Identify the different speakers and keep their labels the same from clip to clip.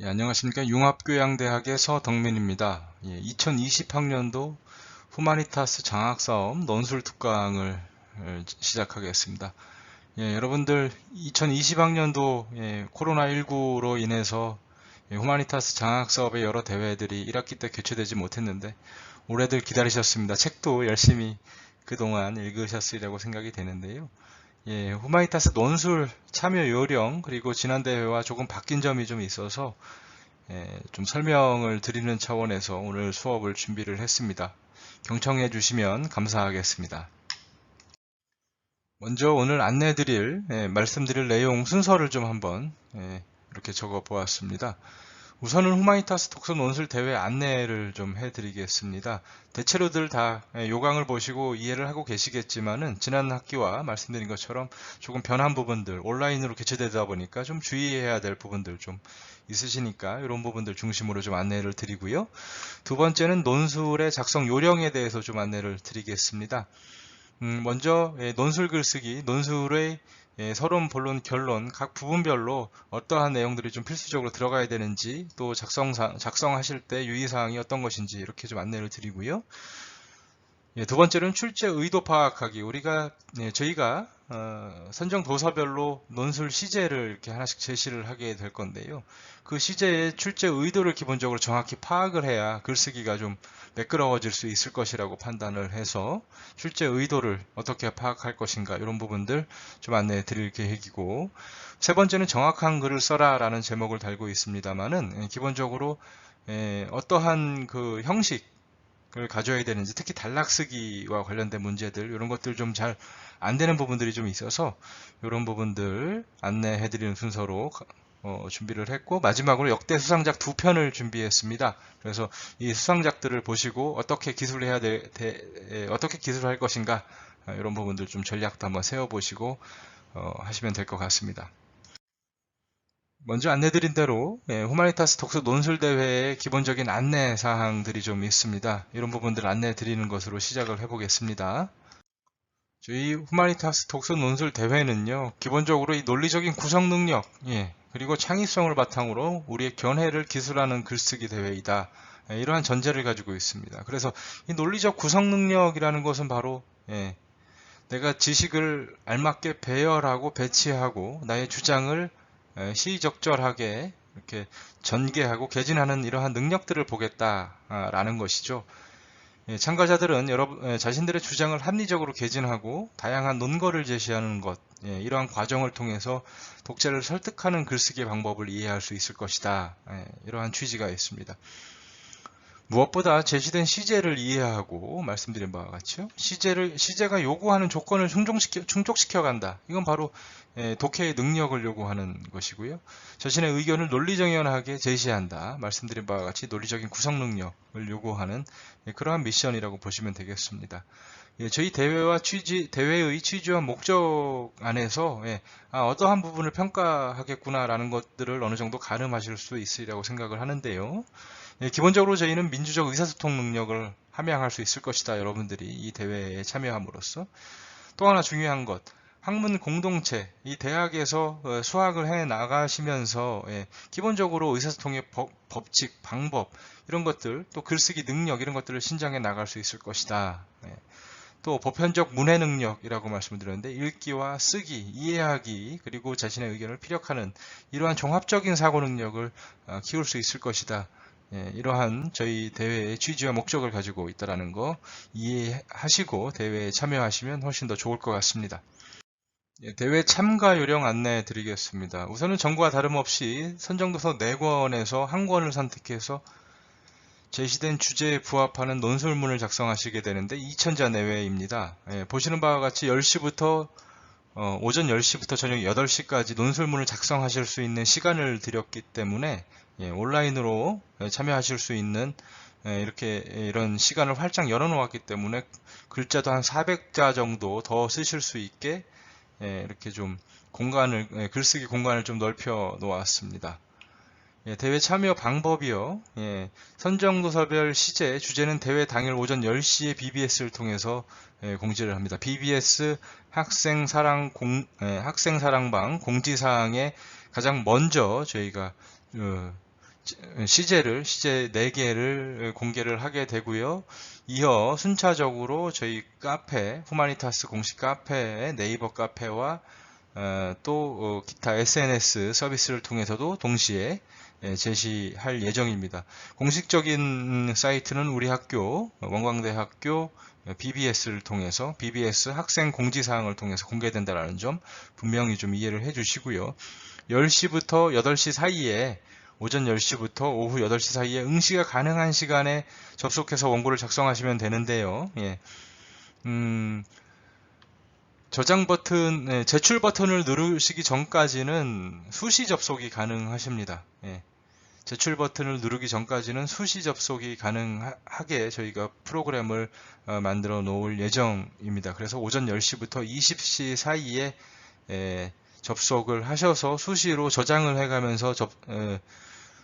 Speaker 1: 예, 안녕하십니까. 융합교양대학의 서덕민입니다. 2020학년도 후마니타스 장학사업 논술 특강을 시작하겠습니다. 여러분들 2020학년도 코로나19로 인해서 후마니타스 장학사업의 여러 대회들이 1학기 때 개최되지 못했는데 올해들 기다리셨습니다. 책도 열심히 그동안 읽으셨으리라고 생각이 되는데요. 후마니타스 논술 참여 요령 그리고 지난 대회와 조금 바뀐 점이 좀 있어서 좀 설명을 드리는 차원에서 오늘 수업을 준비를 했습니다. 경청해 주시면 감사하겠습니다. 먼저 오늘 안내드릴 말씀드릴 내용 순서를 좀 한번 이렇게 적어 보았습니다. 우선은 후마니타스 독서 논술 대회 안내를 좀 해드리겠습니다. 대체로들 다 요강을 보시고 이해를 하고 계시겠지만은 지난 학기와 말씀드린 것처럼 조금 변한 부분들, 온라인으로 개최되다 보니까 좀 주의해야 될 부분들 좀 있으시니까 이런 부분들 중심으로 좀 안내를 드리고요. 두 번째는 논술의 작성 요령에 대해서 좀 안내를 드리겠습니다. 먼저 논술 글쓰기, 논술의 서론, 본론, 결론 각 부분별로 어떠한 내용들이 좀 필수적으로 들어가야 되는지, 또 작성하실 때 유의사항이 어떤 것인지 이렇게 좀 안내를 드리고요. 두 번째로는 출제 의도 파악하기. 저희가 선정 도서별로 논술 시제를 이렇게 하나씩 제시를 하게 될 건데요. 그 시제의 출제 의도를 기본적으로 정확히 파악을 해야 글쓰기가 좀 매끄러워질 수 있을 것이라고 판단을 해서 출제 의도를 어떻게 파악할 것인가 이런 부분들 좀 안내해 드릴 계획이고, 세 번째는 정확한 글을 써라 라는 제목을 달고 있습니다만은 기본적으로 어떠한 그 형식 을 가져야 되는지, 특히 단락쓰기와 관련된 문제들 이런 것들 좀 잘 안 되는 부분들이 좀 있어서 이런 부분들 안내해 드리는 순서로 준비를 했고, 마지막으로 역대 수상작 2편을 준비했습니다. 그래서 이 수상작들을 보시고 어떻게 기술을 해야 어떻게 기술할 것인가 이런 부분들 좀 전략도 한번 세워 보시고 하시면 될 것 같습니다. 먼저 안내드린 대로 후마니타스 독서 논술 대회의 기본적인 안내 사항들이 좀 있습니다. 이런 부분들 안내 드리는 것으로 시작을 해보겠습니다. 저희 후마니타스 독서 논술 대회는요, 기본적으로 이 논리적인 구성 능력, 그리고 창의성을 바탕으로 우리의 견해를 기술하는 글쓰기 대회이다. 이러한 전제를 가지고 있습니다. 그래서 이 논리적 구성 능력이라는 것은 바로 내가 지식을 알맞게 배열하고 배치하고 나의 주장을 시의적절하게 이렇게 전개하고 개진하는 이러한 능력들을 보겠다라는 것이죠. 참가자들은 자신들의 주장을 합리적으로 개진하고 다양한 논거를 제시하는 것, 이러한 과정을 통해서 독자를 설득하는 글쓰기 방법을 이해할 수 있을 것이다. 이러한 취지가 있습니다. 무엇보다 제시된 시제를 이해하고 말씀드린 바와 같이요. 시제가 요구하는 조건을 충족시켜 간다. 이건 바로 독해의 능력을 요구하는 것이고요. 자신의 의견을 논리정연하게 제시한다. 말씀드린 바와 같이 논리적인 구성 능력을 요구하는 그러한 미션이라고 보시면 되겠습니다. 저희 대회의 취지와 목적 안에서 어떠한 부분을 평가하겠구나라는 것들을 어느 정도 가늠하실 수 있으리라고 생각을 하는데요. 기본적으로 저희는 민주적 의사소통 능력을 함양할 수 있을 것이다. 여러분들이 이 대회에 참여함으로써. 또 하나 중요한 것, 학문 공동체, 이 대학에서 수학을 해 나가시면서 기본적으로 의사소통의 법칙, 방법 이런 것들, 또 글쓰기 능력 이런 것들을 신장해 나갈 수 있을 것이다. 또 보편적 문해 능력이라고 말씀을 드렸는데, 읽기와 쓰기, 이해하기, 그리고 자신의 의견을 피력하는 이러한 종합적인 사고 능력을 키울 수 있을 것이다. 이러한 저희 대회의 취지와 목적을 가지고 있다는 거 이해하시고 대회에 참여하시면 훨씬 더 좋을 것 같습니다. 대회 참가 요령 안내해 드리겠습니다. 우선은 전과 다름없이 선정도서 4권에서 한 권을 선택해서 제시된 주제에 부합하는 논술문을 작성하시게 되는데 2000자 내외입니다. 보시는 바와 같이 10시부터 오전 10시부터 저녁 8시까지 논술문을 작성하실 수 있는 시간을 드렸기 때문에 온라인으로 참여하실 수 있는 이런 시간을 활짝 열어 놓았기 때문에 글자도 한 400자 정도 더 쓰실 수 있게 이렇게 좀 글쓰기 공간을 좀 넓혀 놓았습니다. 대회 참여 방법이요. 선정도서별 시제, 주제는 대회 당일 오전 10시에 BBS를 통해서 공지를 합니다. BBS 학생사랑방 공지사항에 가장 먼저 저희가 시제 4개를 공개를 하게 되고요. 이어 순차적으로 저희 카페, 후마니타스 공식 카페, 네이버 카페와 또 기타 SNS 서비스를 통해서도 동시에 제시할 예정입니다. 공식적인 사이트는 우리 학교, 원광대학교 BBS를 통해서, BBS 학생 공지사항을 통해서 공개된다는 점 분명히 좀 이해를 해 주시고요. 10시부터 8시 사이에, 오전 10시부터 오후 8시 사이에 응시가 가능한 시간에 접속해서 원고를 작성하시면 되는데요. 예. 저장 버튼, 제출 버튼을 누르시기 전까지는 수시 접속이 가능하십니다. 예. 제출 버튼을 누르기 전까지는 수시 접속이 가능하게 저희가 프로그램을 만들어 놓을 예정입니다. 그래서 오전 10시부터 20시 사이에 접속을 하셔서 수시로 저장을 해가면서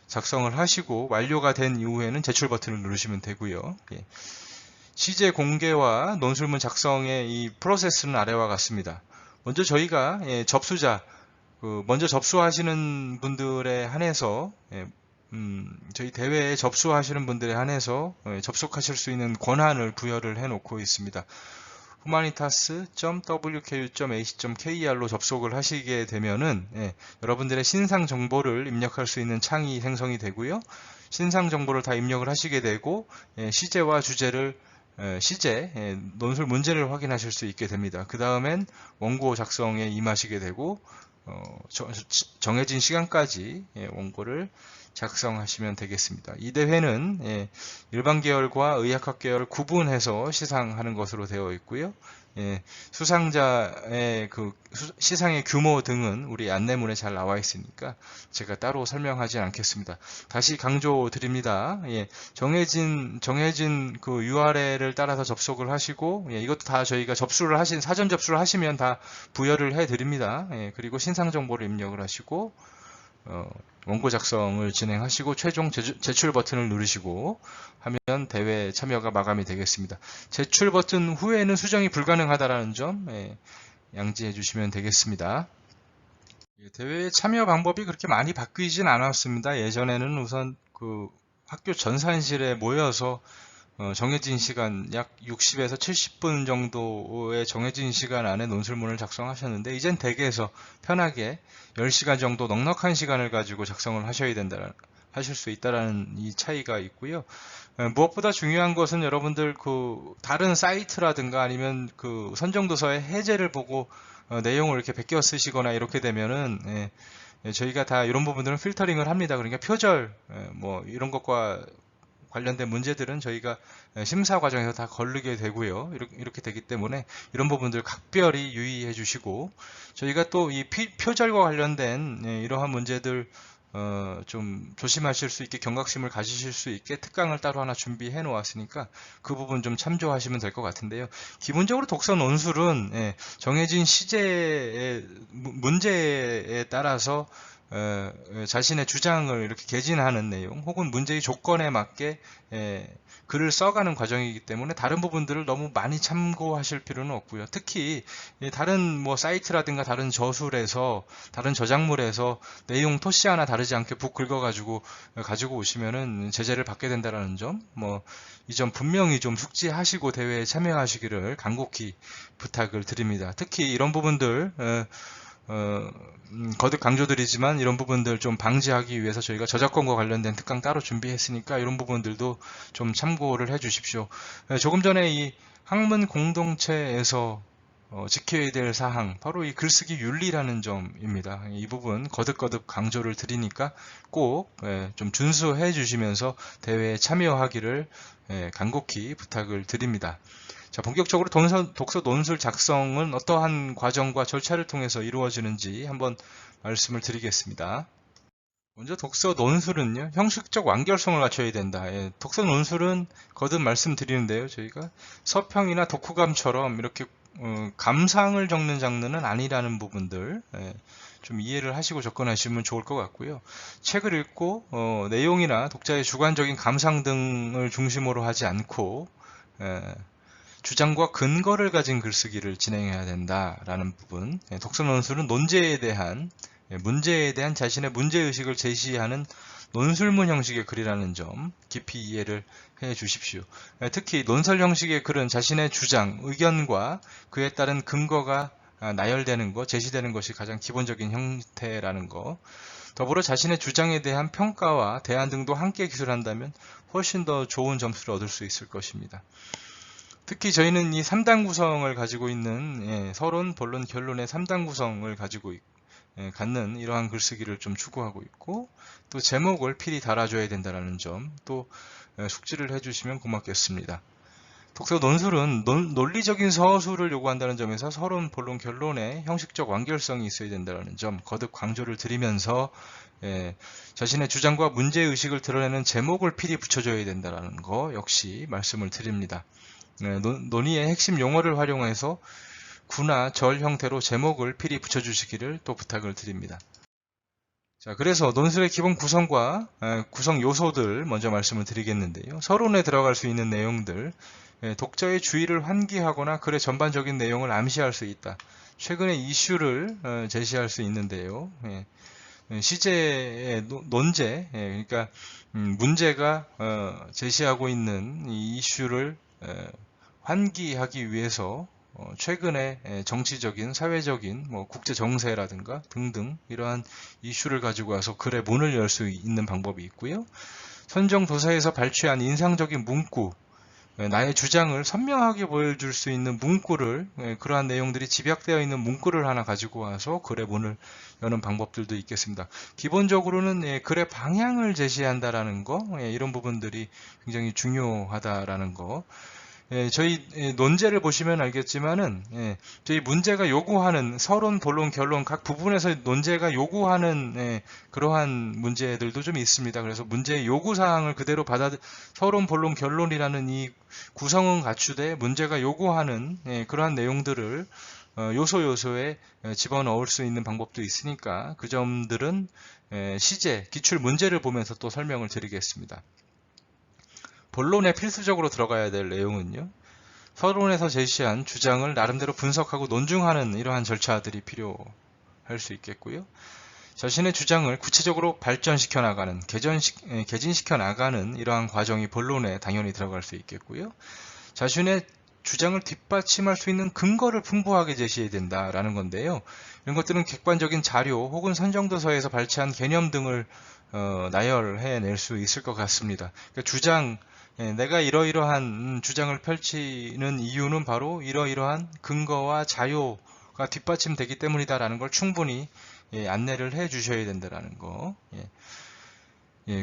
Speaker 1: 작성을 하시고 완료가 된 이후에는 제출 버튼을 누르시면 되고요. 예. 시제 공개와 논술문 작성의 이 프로세스는 아래와 같습니다. 먼저 저희가 접수자, 먼저 접수하시는 분들에 한해서 저희 대회에 접수하시는 분들에 한해서 접속하실 수 있는 권한을 부여를 해 놓고 있습니다. humanitas.wku.ac.kr로 접속을 하시게 되면은 여러분들의 신상 정보를 입력할 수 있는 창이 생성이 되고요. 신상 정보를 다 입력을 하시게 되고 시제와 주제를 논술 문제를 확인하실 수 있게 됩니다. 그 다음엔 원고 작성에 임하시게 되고 정해진 시간까지 원고를 작성하시면 되겠습니다. 이 대회는 일반 계열과 의학학 계열을 구분해서 시상하는 것으로 되어 있고요. 수상자의 시상의 규모 등은 우리 안내문에 잘 나와 있으니까 제가 따로 설명하지 않겠습니다. 다시 강조드립니다. 정해진 그 URL을 따라서 접속을 하시고, 이것도 다 저희가 사전 접수를 하시면 다 부여를 해 드립니다. 그리고 신상 정보를 입력을 하시고, 원고 작성을 진행하시고 최종 제출 버튼을 누르시고 하면 대회 참여가 마감이 되겠습니다. 제출 버튼 후에는 수정이 불가능하다는 점 양지해 주시면 되겠습니다. 대회 참여 방법이 그렇게 많이 바뀌진 않았습니다. 예전에는 우선 학교 전산실에 모여서 정해진 시간 약 60에서 70분 정도의 정해진 시간 안에 논술문을 작성하셨는데 이젠 댁에서 편하게 10시간 정도 넉넉한 시간을 가지고 작성을 하실 수 있다라는 이 차이가 있고요. 무엇보다 중요한 것은 여러분들 다른 사이트라든가 아니면 선정도서의 해제를 보고 내용을 이렇게 베껴 쓰시거나 이렇게 되면은 저희가 다 이런 부분들은 필터링을 합니다. 그러니까 표절 이런 것과 관련된 문제들은 저희가 심사 과정에서 다 거르게 되고요. 이렇게 되기 때문에 이런 부분들 각별히 유의해 주시고, 저희가 또 이 표절과 관련된 이러한 문제들 좀 조심하실 수 있게, 경각심을 가지실 수 있게 특강을 따로 하나 준비해 놓았으니까 그 부분 좀 참조하시면 될 것 같은데요. 기본적으로 독서 논술은 정해진 시제의 문제에 따라서 자신의 주장을 이렇게 개진하는 내용 혹은 문제의 조건에 맞게 글을 써가는 과정이기 때문에 다른 부분들을 너무 많이 참고하실 필요는 없고요. 특히 다른 사이트라든가 다른 저술에서 다른 저작물에서 내용 토시 하나 다르지 않게 북 긁어가지고 가지고 오시면은 제재를 받게 된다는 점, 이 점 분명히 좀 숙지하시고 대회에 참여하시기를 간곡히 부탁을 드립니다. 특히 이런 부분들 거듭 강조드리지만 이런 부분들 좀 방지하기 위해서 저희가 저작권과 관련된 특강 따로 준비했으니까 이런 부분들도 좀 참고를 해 주십시오. 조금 전에 이 학문 공동체에서 지켜야 될 사항, 바로 이 글쓰기 윤리라는 점입니다. 이 부분 거듭거듭 강조를 드리니까 꼭 좀 준수해 주시면서 대회에 참여하기를 간곡히 부탁을 드립니다. 자, 본격적으로 독서 논술 작성은 어떠한 과정과 절차를 통해서 이루어지는지 한번 말씀을 드리겠습니다. 먼저 독서 논술은요, 형식적 완결성을 갖춰야 된다. 독서 논술은 거듭 말씀드리는데요, 저희가 서평이나 독후감처럼 이렇게 감상을 적는 장르는 아니라는 부분들 좀 이해를 하시고 접근하시면 좋을 것 같고요. 책을 읽고 내용이나 독자의 주관적인 감상 등을 중심으로 하지 않고 주장과 근거를 가진 글쓰기를 진행해야 된다라는 부분. 독서 논술은 논제에 대한 문제에 대한 자신의 문제의식을 제시하는 논술문 형식의 글이라는 점 깊이 이해를 해 주십시오. 특히 논설 형식의 글은 자신의 주장, 의견과 그에 따른 근거가 나열되는 것, 제시되는 것이 가장 기본적인 형태라는 것. 더불어 자신의 주장에 대한 평가와 대안 등도 함께 기술한다면 훨씬 더 좋은 점수를 얻을 수 있을 것입니다. 특히 저희는 이 3단 구성을 가지고 있는 서론, 본론, 결론의 3단 구성을 가지고 갖는 이러한 글쓰기를 좀 추구하고 있고, 또 제목을 필히 달아줘야 된다는 점 또 숙지를 해주시면 고맙겠습니다. 독서 논술은 논리적인 서술을 요구한다는 점에서 서론, 본론, 결론에 형식적 완결성이 있어야 된다는 점 거듭 강조를 드리면서 자신의 주장과 문제의식을 드러내는 제목을 필히 붙여줘야 된다는 거 역시 말씀을 드립니다. 논의의 핵심 용어를 활용해서 구나 절 형태로 제목을 필히 붙여주시기를 또 부탁을 드립니다. 자, 그래서 논술의 기본 구성과 구성 요소들 먼저 말씀을 드리겠는데요. 서론에 들어갈 수 있는 내용들, 독자의 주의를 환기하거나 글의 전반적인 내용을 암시할 수 있다. 최근의 이슈를 제시할 수 있는데요. 시제의 논제, 그러니까 문제가 제시하고 있는 이 이슈를 환기하기 위해서 최근의 정치적인, 사회적인, 국제 정세라든가 등등 이러한 이슈를 가지고 와서 글의 문을 열 수 있는 방법이 있고요. 선정도사에서 발췌한 인상적인 문구, 나의 주장을 선명하게 보여줄 수 있는 문구를, 그러한 내용들이 집약되어 있는 문구를 하나 가지고 와서 글의 문을 여는 방법들도 있겠습니다. 기본적으로는 글의 방향을 제시한다라는 거, 이런 부분들이 굉장히 중요하다라는 거. 저희 논제를 보시면 알겠지만은 저희 문제가 요구하는 서론, 본론, 결론 각 부분에서 논제가 요구하는 그러한 문제들도 좀 있습니다. 그래서 문제의 요구사항을 그대로 서론, 본론, 결론이라는 이 구성은 갖추되 문제가 요구하는 그러한 내용들을 요소에 집어넣을 수 있는 방법도 있으니까 그 점들은 시제, 기출 문제를 보면서 또 설명을 드리겠습니다. 본론에 필수적으로 들어가야 될 내용은요. 서론에서 제시한 주장을 나름대로 분석하고 논증하는 이러한 절차들이 필요할 수 있겠고요. 자신의 주장을 구체적으로 발전시켜 나가는, 개진시켜 나가는 이러한 과정이 본론에 당연히 들어갈 수 있겠고요. 자신의 주장을 뒷받침할 수 있는 근거를 풍부하게 제시해야 된다라는 건데요. 이런 것들은 객관적인 자료 혹은 선정도서에서 발췌한 개념 등을 나열해낼 수 있을 것 같습니다. 그러니까 주장, 내가 이러이러한 주장을 펼치는 이유는 바로 이러이러한 근거와 자료가 뒷받침되기 때문이다라는 걸 충분히 안내를 해 주셔야 된다라는 거.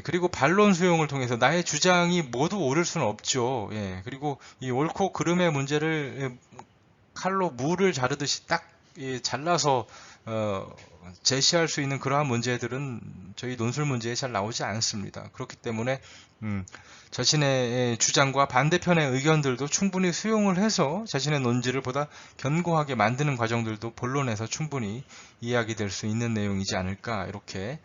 Speaker 1: 그리고 반론 수용을 통해서 나의 주장이 모두 옳을 수는 없죠. 그리고 이 옳고 그름의 문제를 칼로 무를 자르듯이 딱 잘라서 제시할 수 있는 그러한 문제들은 저희 논술 문제에 잘 나오지 않습니다. 그렇기 때문에 자신의 주장과 반대편의 의견들도 충분히 수용을 해서 자신의 논지를 보다 견고하게 만드는 과정들도 본론에서 충분히 이야기될 수 있는 내용이지 않을까 이렇게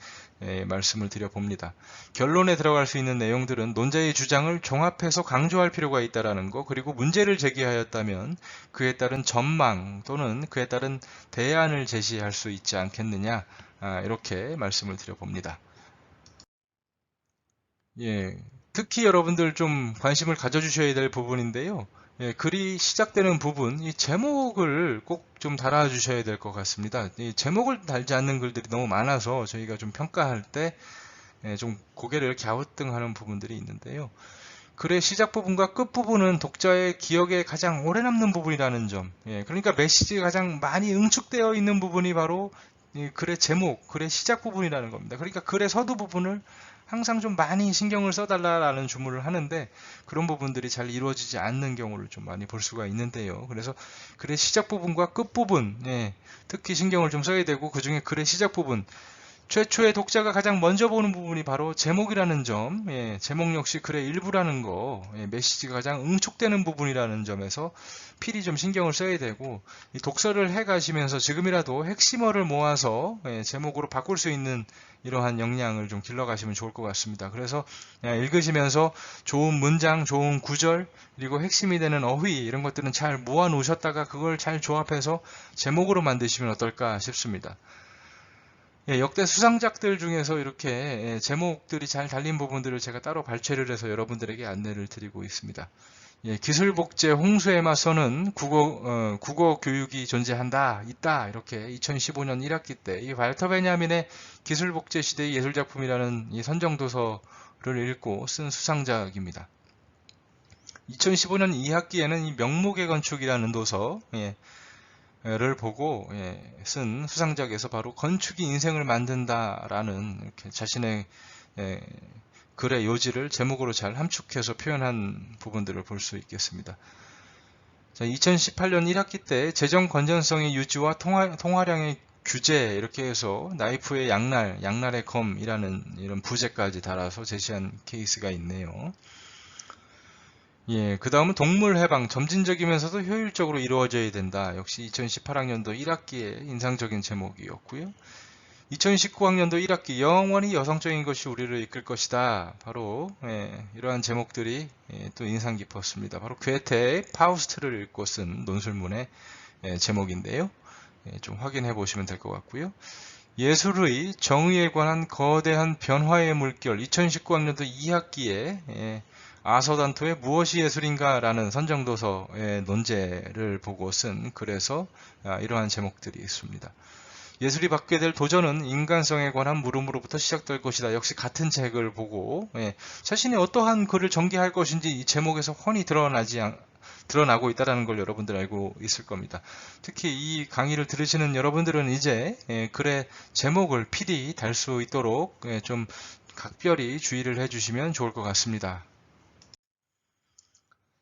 Speaker 1: 말씀을 드려봅니다. 결론에 들어갈 수 있는 내용들은 논자의 주장을 종합해서 강조할 필요가 있다는 거, 그리고 문제를 제기하였다면 그에 따른 전망 또는 그에 따른 대안을 제시할 수 있지 않겠느냐, 이렇게 말씀을 드려봅니다. 특히 여러분들 좀 관심을 가져주셔야 될 부분인데요. 글이 시작되는 부분, 이 제목을 꼭 좀 달아주셔야 될 것 같습니다. 이 제목을 달지 않는 글들이 너무 많아서 저희가 좀 평가할 때 좀 고개를 갸우뚱하는 부분들이 있는데요. 글의 시작 부분과 끝 부분은 독자의 기억에 가장 오래 남는 부분이라는 점. 그러니까 메시지가 가장 많이 응축되어 있는 부분이 바로 이 글의 제목, 글의 시작 부분이라는 겁니다. 그러니까 글의 서두 부분을 항상 좀 많이 신경을 써달라는 주문을 하는데 그런 부분들이 잘 이루어지지 않는 경우를 좀 많이 볼 수가 있는데요. 그래서 글의 시작 부분과 끝 부분, 특히 신경을 좀 써야 되고, 그 중에 글의 시작 부분, 최초의 독자가 가장 먼저 보는 부분이 바로 제목이라는 점, 제목 역시 글의 일부라는 거, 메시지가 가장 응축되는 부분이라는 점에서 필히 좀 신경을 써야 되고, 이 독서를 해 가시면서 지금이라도 핵심어를 모아서 제목으로 바꿀 수 있는 이러한 역량을 좀 길러가시면 좋을 것 같습니다. 그래서 읽으시면서 좋은 문장, 좋은 구절, 그리고 핵심이 되는 어휘, 이런 것들은 잘 모아 놓으셨다가 그걸 잘 조합해서 제목으로 만드시면 어떨까 싶습니다. 역대 수상작들 중에서 이렇게 제목들이 잘 달린 부분들을 제가 따로 발췌를 해서 여러분들에게 안내를 드리고 있습니다. 기술복제 홍수에 맞서는 국어 교육이 존재한다, 있다, 이렇게 2015년 1학기 때 이 발터 베냐민의 기술복제 시대의 예술작품이라는 이 선정도서를 읽고 쓴 수상작입니다. 2015년 2학기에는 이 명목의 건축이라는 도서, 를 보고 쓴 수상작에서 바로 건축이 인생을 만든다라는 이렇게 자신의 글의 요지를 제목으로 잘 함축해서 표현한 부분들을 볼 수 있겠습니다. 자, 2018년 1학기 때 재정 건전성의 유지와 통화량의 규제 이렇게 해서 나이프의 양날의 검이라는 이런 부제까지 달아서 제시한 케이스가 있네요. 그 다음은 동물 해방, 점진적이면서도 효율적으로 이루어져야 된다. 역시 2018학년도 1학기의 인상적인 제목이었고요. 2019학년도 1학기 영원히 여성적인 것이 우리를 이끌 것이다. 바로 이러한 제목들이 또 인상 깊었습니다. 바로 괴테의 파우스트를 읽고 쓴 논술문의 제목인데요. 좀 확인해 보시면 될 것 같고요. 예술의 정의에 관한 거대한 변화의 물결 2019학년도 2학기에 아서단토의 무엇이 예술인가 라는 선정도서의 논제를 보고 쓴 글에서 이러한 제목들이 있습니다. 예술이 받게 될 도전은 인간성에 관한 물음으로부터 시작될 것이다. 역시 같은 책을 보고 자신이 어떠한 글을 전개할 것인지 이 제목에서 훤히 드러나고 있다는 걸 여러분들 알고 있을 겁니다. 특히 이 강의를 들으시는 여러분들은 이제 글의 제목을 필히 달 수 있도록 좀 각별히 주의를 해주시면 좋을 것 같습니다.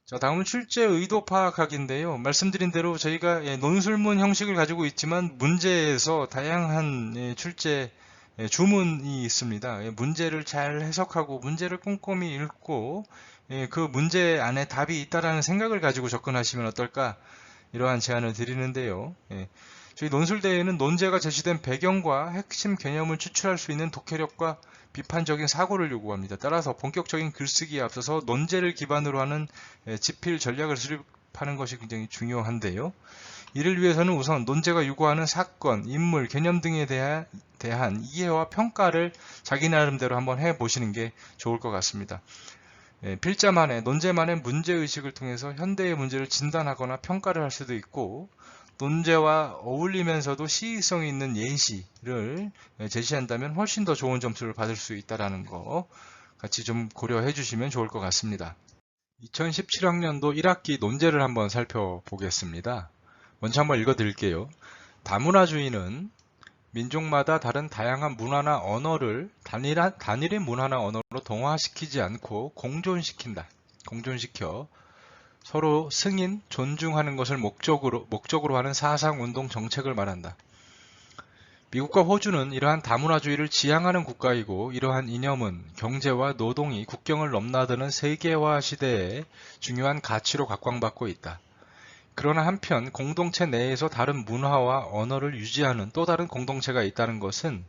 Speaker 1: 자, 다음은 출제 의도 파악하기인데요. 말씀드린 대로 저희가 논술문 형식을 가지고 있지만 문제에서 다양한 출제 주문이 있습니다. 문제를 잘 해석하고 문제를 꼼꼼히 읽고 그 문제 안에 답이 있다라는 생각을 가지고 접근하시면 어떨까, 이러한 제안을 드리는데요. 저희 논술대회는 논제가 제시된 배경과 핵심 개념을 추출할 수 있는 독해력과 비판적인 사고를 요구합니다. 따라서 본격적인 글쓰기에 앞서서 논제를 기반으로 하는 집필 전략을 수립하는 것이 굉장히 중요한데요. 이를 위해서는 우선 논제가 요구하는 사건, 인물, 개념 등에 대한 이해와 평가를 자기 나름대로 한번 해보시는 게 좋을 것 같습니다. 필자만의, 논제만의 문제의식을 통해서 현대의 문제를 진단하거나 평가를 할 수도 있고, 논제와 어울리면서도 시의성이 있는 예시를 제시한다면 훨씬 더 좋은 점수를 받을 수 있다는 거 같이 좀 고려해 주시면 좋을 것 같습니다. 2017학년도 1학기 논제를 한번 살펴보겠습니다. 먼저 한번 읽어 드릴게요. 다문화주의는 민족마다 다른 다양한 문화나 언어를 단일의 문화나 언어로 동화시키지 않고 공존시켜 서로 승인, 존중하는 것을 목적으로 하는 사상운동 정책을 말한다. 미국과 호주는 이러한 다문화주의를 지향하는 국가이고, 이러한 이념은 경제와 노동이 국경을 넘나드는 세계화 시대에 중요한 가치로 각광받고 있다. 그러나 한편 공동체 내에서 다른 문화와 언어를 유지하는 또 다른 공동체가 있다는 것은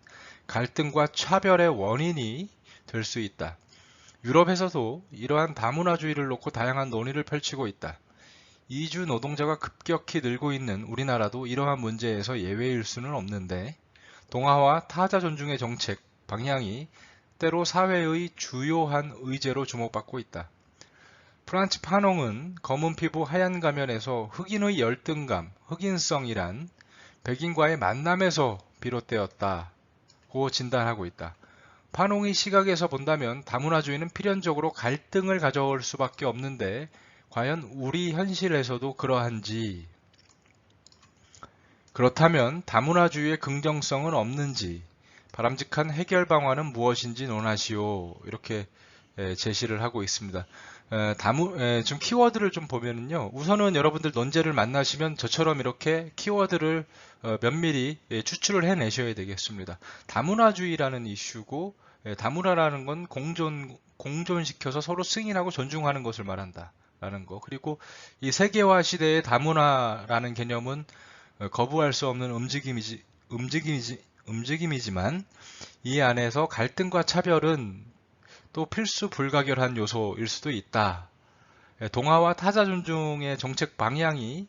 Speaker 1: 갈등과 차별의 원인이 될 수 있다. 유럽에서도 이러한 다문화주의를 놓고 다양한 논의를 펼치고 있다. 이주 노동자가 급격히 늘고 있는 우리나라도 이러한 문제에서 예외일 수는 없는데, 동아와 타자 존중의 정책 방향이 때로 사회의 주요한 의제로 주목받고 있다. 프란츠 파농은 검은 피부 하얀 가면에서 흑인의 열등감, 흑인성이란 백인과의 만남에서 비롯되었다고 진단하고 있다. 파농의 시각에서 본다면 다문화주의는 필연적으로 갈등을 가져올 수밖에 없는데, 과연 우리 현실에서도 그러한지, 그렇다면 다문화주의의 긍정성은 없는지, 바람직한 해결 방안은 무엇인지 논하시오. 이렇게 제시를 하고 있습니다. 좀 키워드를 좀 보면은요, 우선은 여러분들 논제를 만나시면 저처럼 이렇게 키워드를 면밀히 추출을 해내셔야 되겠습니다. 다문화주의라는 이슈고, 다문화라는 건 공존시켜서 서로 승인하고 존중하는 것을 말한다 라는 거. 그리고 이 세계화 시대의 다문화라는 개념은 거부할 수 없는 움직임이지만 이 안에서 갈등과 차별은 또 필수 불가결한 요소일 수도 있다. 동아와 타자 존중의 정책 방향이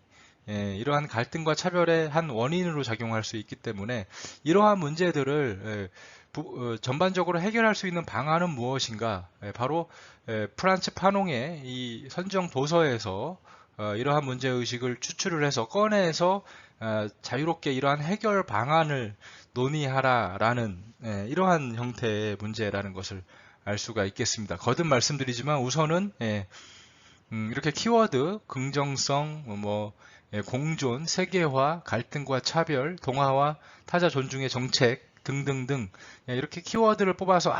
Speaker 1: 이러한 갈등과 차별의 한 원인으로 작용할 수 있기 때문에 이러한 문제들을 전반적으로 해결할 수 있는 방안은 무엇인가? 바로 프란츠 파농의 이 선정 도서에서 이러한 문제의식을 추출을 해서 꺼내서 자유롭게 이러한 해결 방안을 논의하라라는 이러한 형태의 문제라는 것을 알 수가 있겠습니다. 거듭 말씀드리지만 우선은 이렇게 키워드, 긍정성, 공존, 세계화, 갈등과 차별, 동화와 타자 존중의 정책 등등등 이렇게 키워드를 뽑아서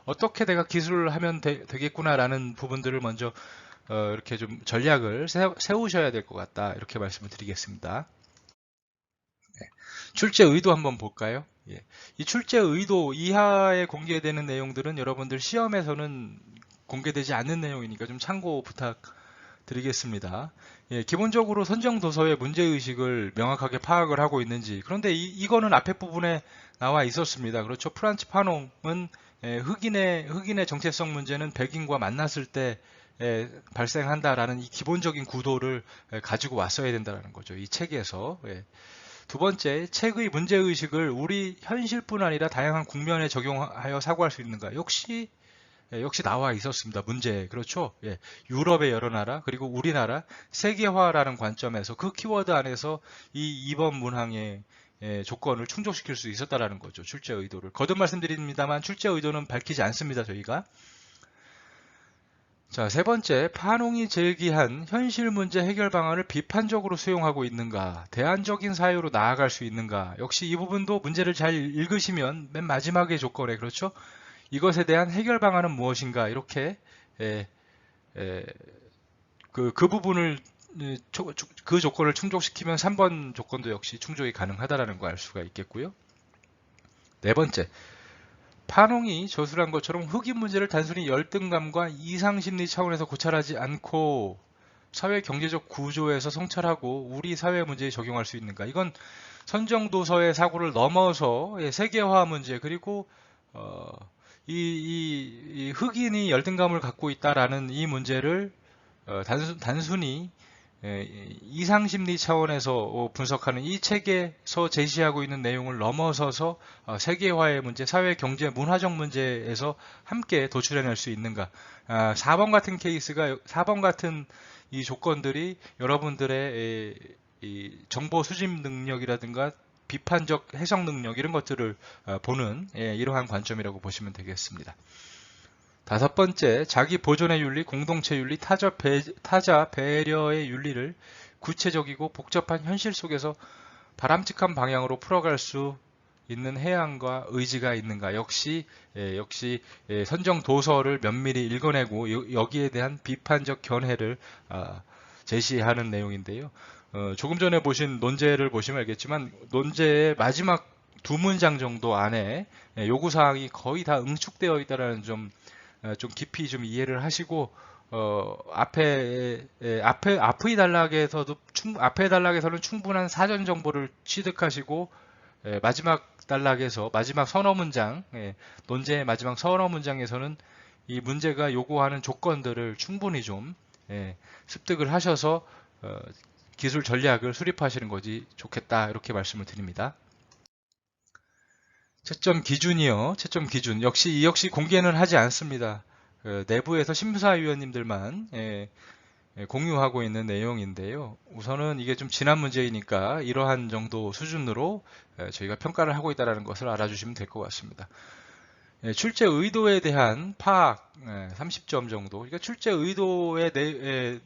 Speaker 1: 어떻게 내가 기술을 하면 되겠구나라는 부분들을 먼저 이렇게 좀 전략을 세우셔야 될 것 같다 이렇게 말씀을 드리겠습니다. 출제 의도 한번 볼까요? 이 출제 의도 이하에 공개되는 내용들은 여러분들 시험에서는 공개되지 않는 내용이니까 좀 참고 부탁드리겠습니다. 기본적으로 선정 도서의 문제의식을 명확하게 파악을 하고 있는지, 그런데 이거는 앞에 부분에 나와 있었습니다. 그렇죠. 프란츠 파농은 흑인의 정체성 문제는 백인과 만났을 때 발생한다라는 이 기본적인 구도를 가지고 왔어야 된다는 거죠. 이 책에서. 두 번째, 책의 문제의식을 우리 현실뿐 아니라 다양한 국면에 적용하여 사고할 수 있는가? 역시 나와 있었습니다. 문제. 그렇죠? 유럽의 여러 나라, 그리고 우리나라, 세계화라는 관점에서 그 키워드 안에서 이 2번 문항의 조건을 충족시킬 수 있었다라는 거죠. 출제 의도를. 거듭 말씀드립니다만 출제 의도는 밝히지 않습니다. 저희가. 자, 세 번째, 파농이 제기한 현실 문제 해결 방안을 비판적으로 수용하고 있는가, 대안적인 사유로 나아갈 수 있는가. 역시 이 부분도 문제를 잘 읽으시면 맨 마지막의 조건에, 그렇죠? 이것에 대한 해결 방안은 무엇인가, 이렇게 그 부분을 그 조건을 충족시키면 3번 조건도 역시 충족이 가능하다라는 거 알 수가 있겠고요. 네 번째, 파농이 저술한 것처럼 흑인 문제를 단순히 열등감과 이상심리 차원에서 고찰하지 않고 사회 경제적 구조에서 성찰하고 우리 사회 문제에 적용할 수 있는가. 이건 선정도서의 사고를 넘어서 세계화 문제, 그리고 이 흑인이 열등감을 갖고 있다라는 이 문제를 단순히 이상심리 차원에서 분석하는 이 책에서 제시하고 있는 내용을 넘어서서 세계화의 문제, 사회, 경제, 문화적 문제에서 함께 도출해낼 수 있는가. 4번 같은 케이스가, 4번 같은 이 조건들이 여러분들의 이 정보 수집 능력이라든가 비판적 해석 능력, 이런 것들을 보는 이러한 관점이라고 보시면 되겠습니다. 다섯 번째, 자기 보존의 윤리, 공동체 윤리, 타자 배려의 윤리를 구체적이고 복잡한 현실 속에서 바람직한 방향으로 풀어갈 수 있는 해안과 의지가 있는가. 역시 선정 도서를 면밀히 읽어내고 여기에 대한 비판적 견해를 제시하는 내용인데요. 조금 전에 보신 논제를 보시면 알겠지만 논제의 마지막 두 문장 정도 안에 요구사항이 거의 다 응축되어 있다는 좀 깊이 좀 이해를 하시고 앞의 단락에서는 충분한 사전 정보를 취득하시고 마지막 단락에서 마지막 서너 문장, 논제의 마지막 서너 문장에서는 이 문제가 요구하는 조건들을 충분히 좀 습득을 하셔서 기술 전략을 수립하시는 것이 좋겠다, 이렇게 말씀을 드립니다. 채점 기준이요. 채점 기준. 이 역시 공개는 하지 않습니다. 내부에서 심사위원님들만 공유하고 있는 내용인데요. 우선은 이게 좀 지난 문제이니까 이러한 정도 수준으로 저희가 평가를 하고 있다는 것을 알아주시면 될 것 같습니다. 출제 의도에 대한 파악 30점 정도. 그러니까 출제 의도의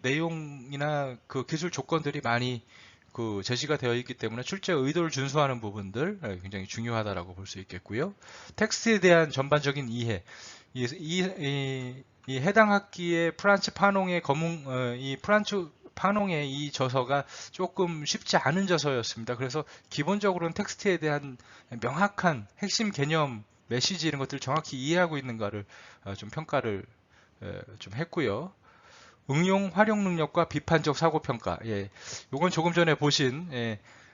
Speaker 1: 내용이나 그 기술 조건들이 많이 제시가 되어 있기 때문에 출제 의도를 준수하는 부분들 굉장히 중요하다라고 볼 수 있겠고요. 텍스트에 대한 전반적인 이해, 이 해당 학기의 프란츠 파농의 이 저서가 조금 쉽지 않은 저서였습니다. 그래서 기본적으로는 텍스트에 대한 명확한 핵심 개념, 메시지, 이런 것들을 정확히 이해하고 있는가를 좀 평가를 좀 했고요. 응용 활용 능력과 비판적 사고 평가. 요건 조금 전에 보신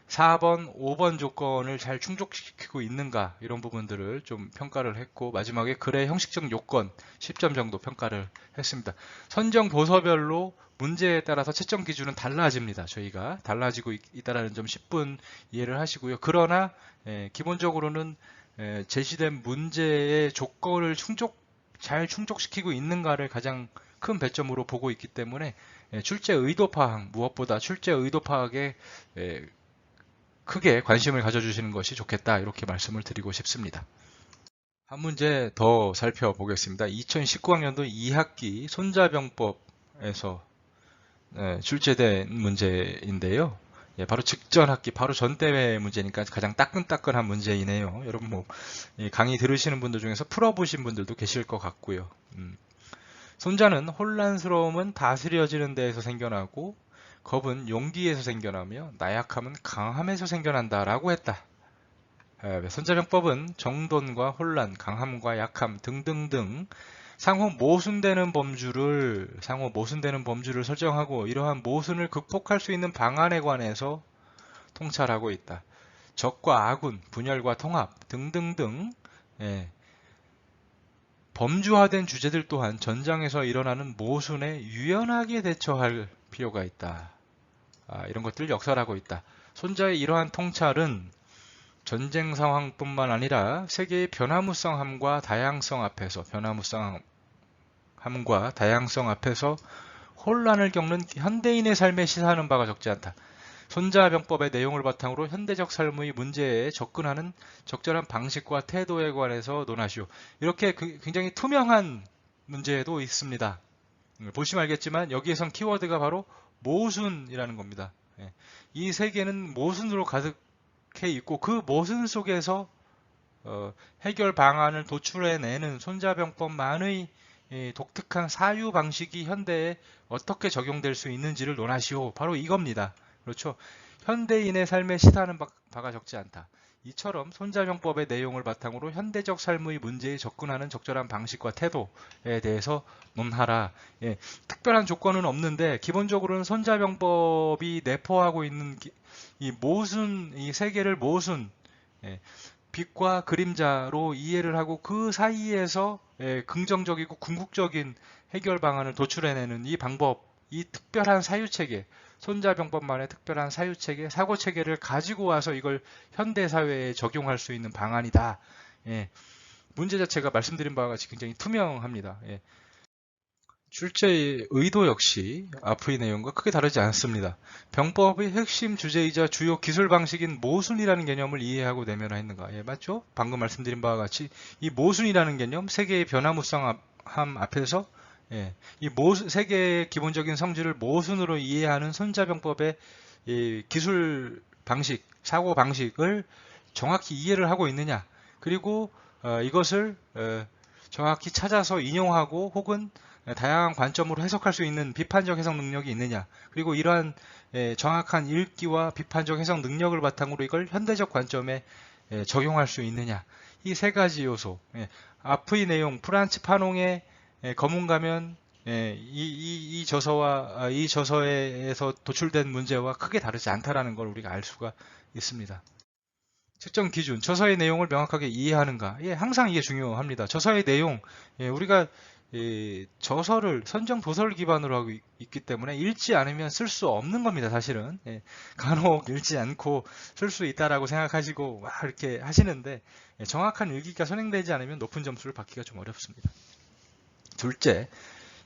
Speaker 1: 4번, 5번 조건을 잘 충족시키고 있는가 이런 부분들을 좀 평가를 했고 마지막에 글의 형식적 요건 10점 정도 평가를 했습니다. 선정 도서별로 문제에 따라서 채점 기준은 달라집니다. 저희가 달라지고 있다는 점 10분 이해를 하시고요. 그러나 기본적으로는 제시된 문제의 조건을 잘 충족시키고 있는가를 가장 큰 배점으로 보고 있기 때문에 출제 의도 파악, 무엇보다 출제 의도 파악에 크게 관심을 가져주시는 것이 좋겠다 이렇게 말씀을 드리고 싶습니다. 한 문제 더 살펴보겠습니다. 2019학년도 2학기 손자병법에서 출제된 문제인데요. 바로 직전 학기, 바로 전 대회 문제니까 가장 따끈따끈한 문제이네요. 여러분 강의 들으시는 분들 중에서 풀어보신 분들도 계실 것 같고요. 손자는 혼란스러움은 다스려지는 데에서 생겨나고 겁은 용기에서 생겨나며 나약함은 강함에서 생겨난다 라고 했다. 손자병법은 정돈과 혼란, 강함과 약함 등등등 상호 모순되는 범주를 설정하고 이러한 모순을 극복할 수 있는 방안에 관해서 통찰하고 있다. 적과 아군, 분열과 통합 등등등 범주화된 주제들 또한 전장에서 일어나는 모순에 유연하게 대처할 필요가 있다. 이런 것들을 역설하고 있다. 손자의 이러한 통찰은 전쟁 상황뿐만 아니라 세계의 변화무쌍함과 다양성 앞에서 혼란을 겪는 현대인의 삶에 시사하는 바가 적지 않다. 손자병법의 내용을 바탕으로 현대적 삶의 문제에 접근하는 적절한 방식과 태도에 관해서 논하시오. 이렇게 굉장히 투명한 문제도 있습니다. 보시면 알겠지만 여기에선 키워드가 바로 모순이라는 겁니다. 이 세계는 모순으로 가득해 있고 그 모순 속에서 해결 방안을 도출해내는 손자병법만의 독특한 사유 방식이 현대에 어떻게 적용될 수 있는지를 논하시오. 바로 이겁니다. 그렇죠. 현대인의 삶에 시사하는 바가 적지 않다. 이처럼 손자병법의 내용을 바탕으로 현대적 삶의 문제에 접근하는 적절한 방식과 태도에 대해서 논하라. 특별한 조건은 없는데 기본적으로는 손자병법이 내포하고 있는 이 세계를 모순, 빛과 그림자로 이해를 하고 그 사이에서 긍정적이고 궁극적인 해결 방안을 도출해내는 이 방법, 이 특별한 사유체계, 손자병법만의 특별한 사유체계, 사고체계를 가지고 와서 이걸 현대사회에 적용할 수 있는 방안이다. 문제 자체가 말씀드린 바와 같이 굉장히 투명합니다. 출제의 의도 역시 앞의 내용과 크게 다르지 않습니다. 병법의 핵심 주제이자 주요 기술 방식인 모순이라는 개념을 이해하고 내면화했는가? 맞죠? 방금 말씀드린 바와 같이 이 모순이라는 개념, 세계의 변화무쌍함 앞에서 이 세계의 기본적인 성질을 모순으로 이해하는 손자병법의 기술 방식, 사고 방식을 정확히 이해를 하고 있느냐? 그리고 이것을 정확히 찾아서 인용하고 혹은 다양한 관점으로 해석할 수 있는 비판적 해석 능력이 있느냐, 그리고 이러한 정확한 읽기와 비판적 해석 능력을 바탕으로 이걸 현대적 관점에 적용할 수 있느냐, 이 세 가지 요소. 앞의 내용, 프란츠 파농의 검은 가면, 이 저서와 이 저서에서 도출된 문제와 크게 다르지 않다라는 걸 우리가 알 수가 있습니다. 측정 기준, 저서의 내용을 명확하게 이해하는가? 항상 이게 중요합니다. 저서의 내용, 우리가 저서를 선정 도서를 기반으로 하고 있기 때문에 읽지 않으면 쓸 수 없는 겁니다. 사실은 간혹 읽지 않고 쓸 수 있다라고 생각하시고 막 이렇게 하시는데 정확한 읽기가 선행되지 않으면 높은 점수를 받기가 좀 어렵습니다. 둘째,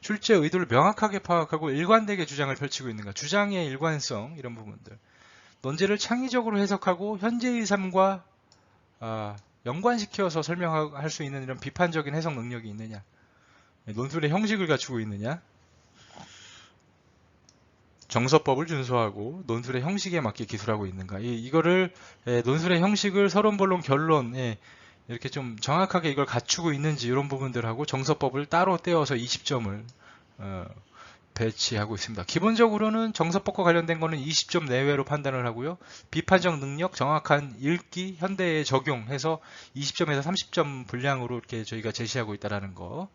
Speaker 1: 출제 의도를 명확하게 파악하고 일관되게 주장을 펼치고 있는가? 주장의 일관성, 이런 부분들. 논제를 창의적으로 해석하고 현재의 삶과 연관시켜서 설명할 수 있는 이런 비판적인 해석 능력이 있느냐? 논술의 형식을 갖추고 있느냐? 정서법을 준수하고 논술의 형식에 맞게 기술하고 있는가? 이거를 논술의 형식을 서론, 본론, 결론 이렇게 좀 정확하게 이걸 갖추고 있는지 이런 부분들하고 정서법을 따로 떼어서 20점을 배치하고 있습니다. 기본적으로는 정서법과 관련된 거는 20점 내외로 판단을 하고요. 비판적 능력, 정확한 읽기, 현대에 적용해서 20점에서 30점 분량으로 이렇게 저희가 제시하고 있다는 거.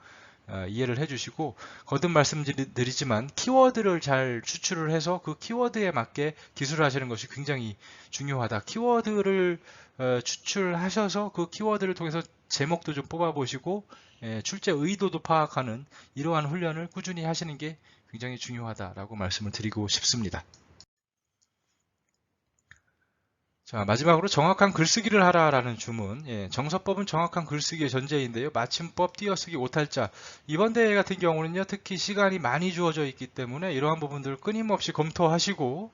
Speaker 1: 이해를 해주시고, 거듭 말씀드리지만 키워드를 잘 추출을 해서 그 키워드에 맞게 기술을 하시는 것이 굉장히 중요하다. 키워드를 추출하셔서 그 키워드를 통해서 제목도 좀 뽑아보시고 출제 의도도 파악하는 이러한 훈련을 꾸준히 하시는 게 굉장히 중요하다라고 말씀을 드리고 싶습니다. 자, 마지막으로 정확한 글쓰기를 하라라는 주문. 정서법은 정확한 글쓰기의 전제인데요. 맞춤법, 띄어쓰기, 오탈자. 이번 대회 같은 경우는요, 특히 시간이 많이 주어져 있기 때문에 이러한 부분들을 끊임없이 검토하시고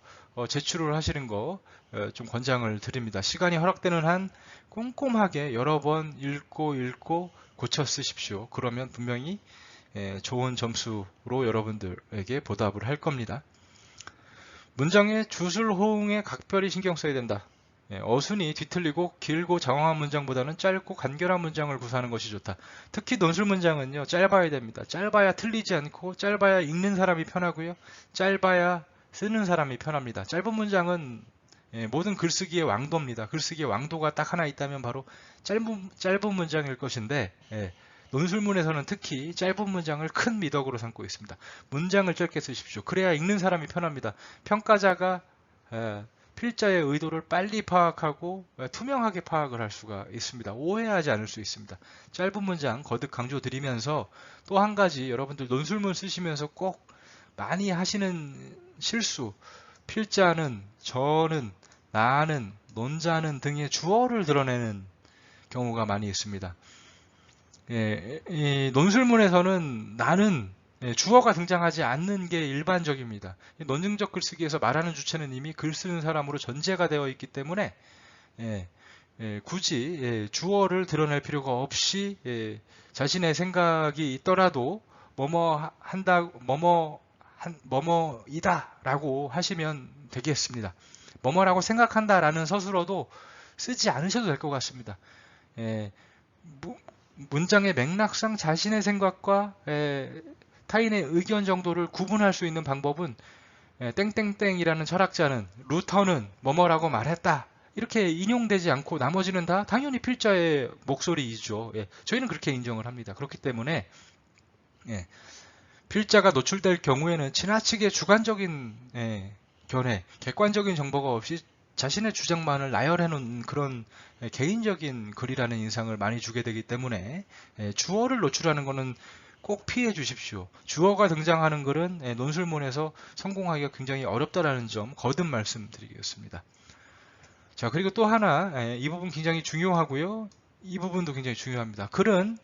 Speaker 1: 제출을 하시는 거 좀 권장을 드립니다. 시간이 허락되는 한 꼼꼼하게 여러 번 읽고 고쳐 쓰십시오. 그러면 분명히 좋은 점수로 여러분들에게 보답을 할 겁니다. 문장의 주술, 호응에 각별히 신경 써야 된다. 어순이 뒤틀리고 길고 장황한 문장보다는 짧고 간결한 문장을 구사하는 것이 좋다. 특히 논술 문장은요, 짧아야 됩니다. 짧아야 틀리지 않고, 짧아야 읽는 사람이 편하고요, 짧아야 쓰는 사람이 편합니다. 짧은 문장은 모든 글쓰기의 왕도입니다. 글쓰기의 왕도가 딱 하나 있다면 바로 짧은 문장일 것인데, 논술문에서는 특히 짧은 문장을 큰 미덕으로 삼고 있습니다. 문장을 짧게 쓰십시오. 그래야 읽는 사람이 편합니다. 평가자가 필자의 의도를 빨리 파악하고 투명하게 파악을 할 수가 있습니다. 오해하지 않을 수 있습니다. 짧은 문장 거듭 강조드리면서 또 한 가지, 여러분들 논술문 쓰시면서 꼭 많이 하시는 실수, 필자는, 저는, 나는, 논자는 등의 주어를 드러내는 경우가 많이 있습니다. 이 논술문에서는 나는 주어가 등장하지 않는 게 일반적입니다. 논증적 글쓰기에서 말하는 주체는 이미 글 쓰는 사람으로 전제가 되어 있기 때문에 굳이 주어를 드러낼 필요가 없이 자신의 생각이 있더라도 뭐뭐이다 라고 하시면 되겠습니다. 뭐뭐라고 생각한다 라는 서술어도 쓰지 않으셔도 될 것 같습니다. 문장의 맥락상 자신의 생각과 타인의 의견 정도를 구분할 수 있는 방법은 땡땡땡이라는 철학자는, 루터는 뭐뭐라고 말했다 이렇게 인용되지 않고 나머지는 다 당연히 필자의 목소리이죠. 저희는 그렇게 인정을 합니다. 그렇기 때문에 필자가 노출될 경우에는 지나치게 주관적인 견해, 객관적인 정보가 없이 자신의 주장만을 나열해 놓은 그런 개인적인 글이라는 인상을 많이 주게 되기 때문에 주어를 노출하는 것은 꼭 피해 주십시오. 주어가 등장하는 글은 논술문에서 성공하기가 굉장히 어렵다라는 점 거듭 말씀드리겠습니다. 자, 그리고 또 하나, 이 부분 굉장히 중요하고요. 이 부분도 굉장히 중요합니다. 글은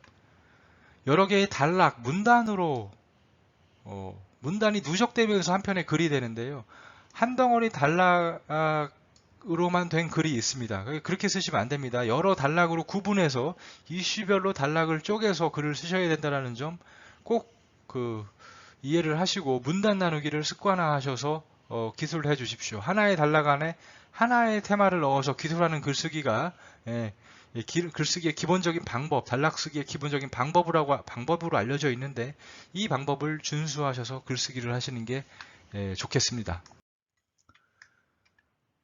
Speaker 1: 여러 개의 단락, 문단으로 문단이 누적되면서 한 편의 글이 되는데요. 한 덩어리 단락으로만 된 글이 있습니다. 그렇게 쓰시면 안 됩니다. 여러 단락으로 구분해서 이슈별로 단락을 쪼개서 글을 쓰셔야 된다는 점 꼭 이해를 하시고 문단 나누기를 습관화하셔서 기술을 해 주십시오. 하나의 단락 안에 하나의 테마를 넣어서 기술하는 글쓰기가 글쓰기의 기본적인 방법, 단락 쓰기의 기본적인 방법으로 알려져 있는데 이 방법을 준수하셔서 글쓰기를 하시는 게 좋겠습니다.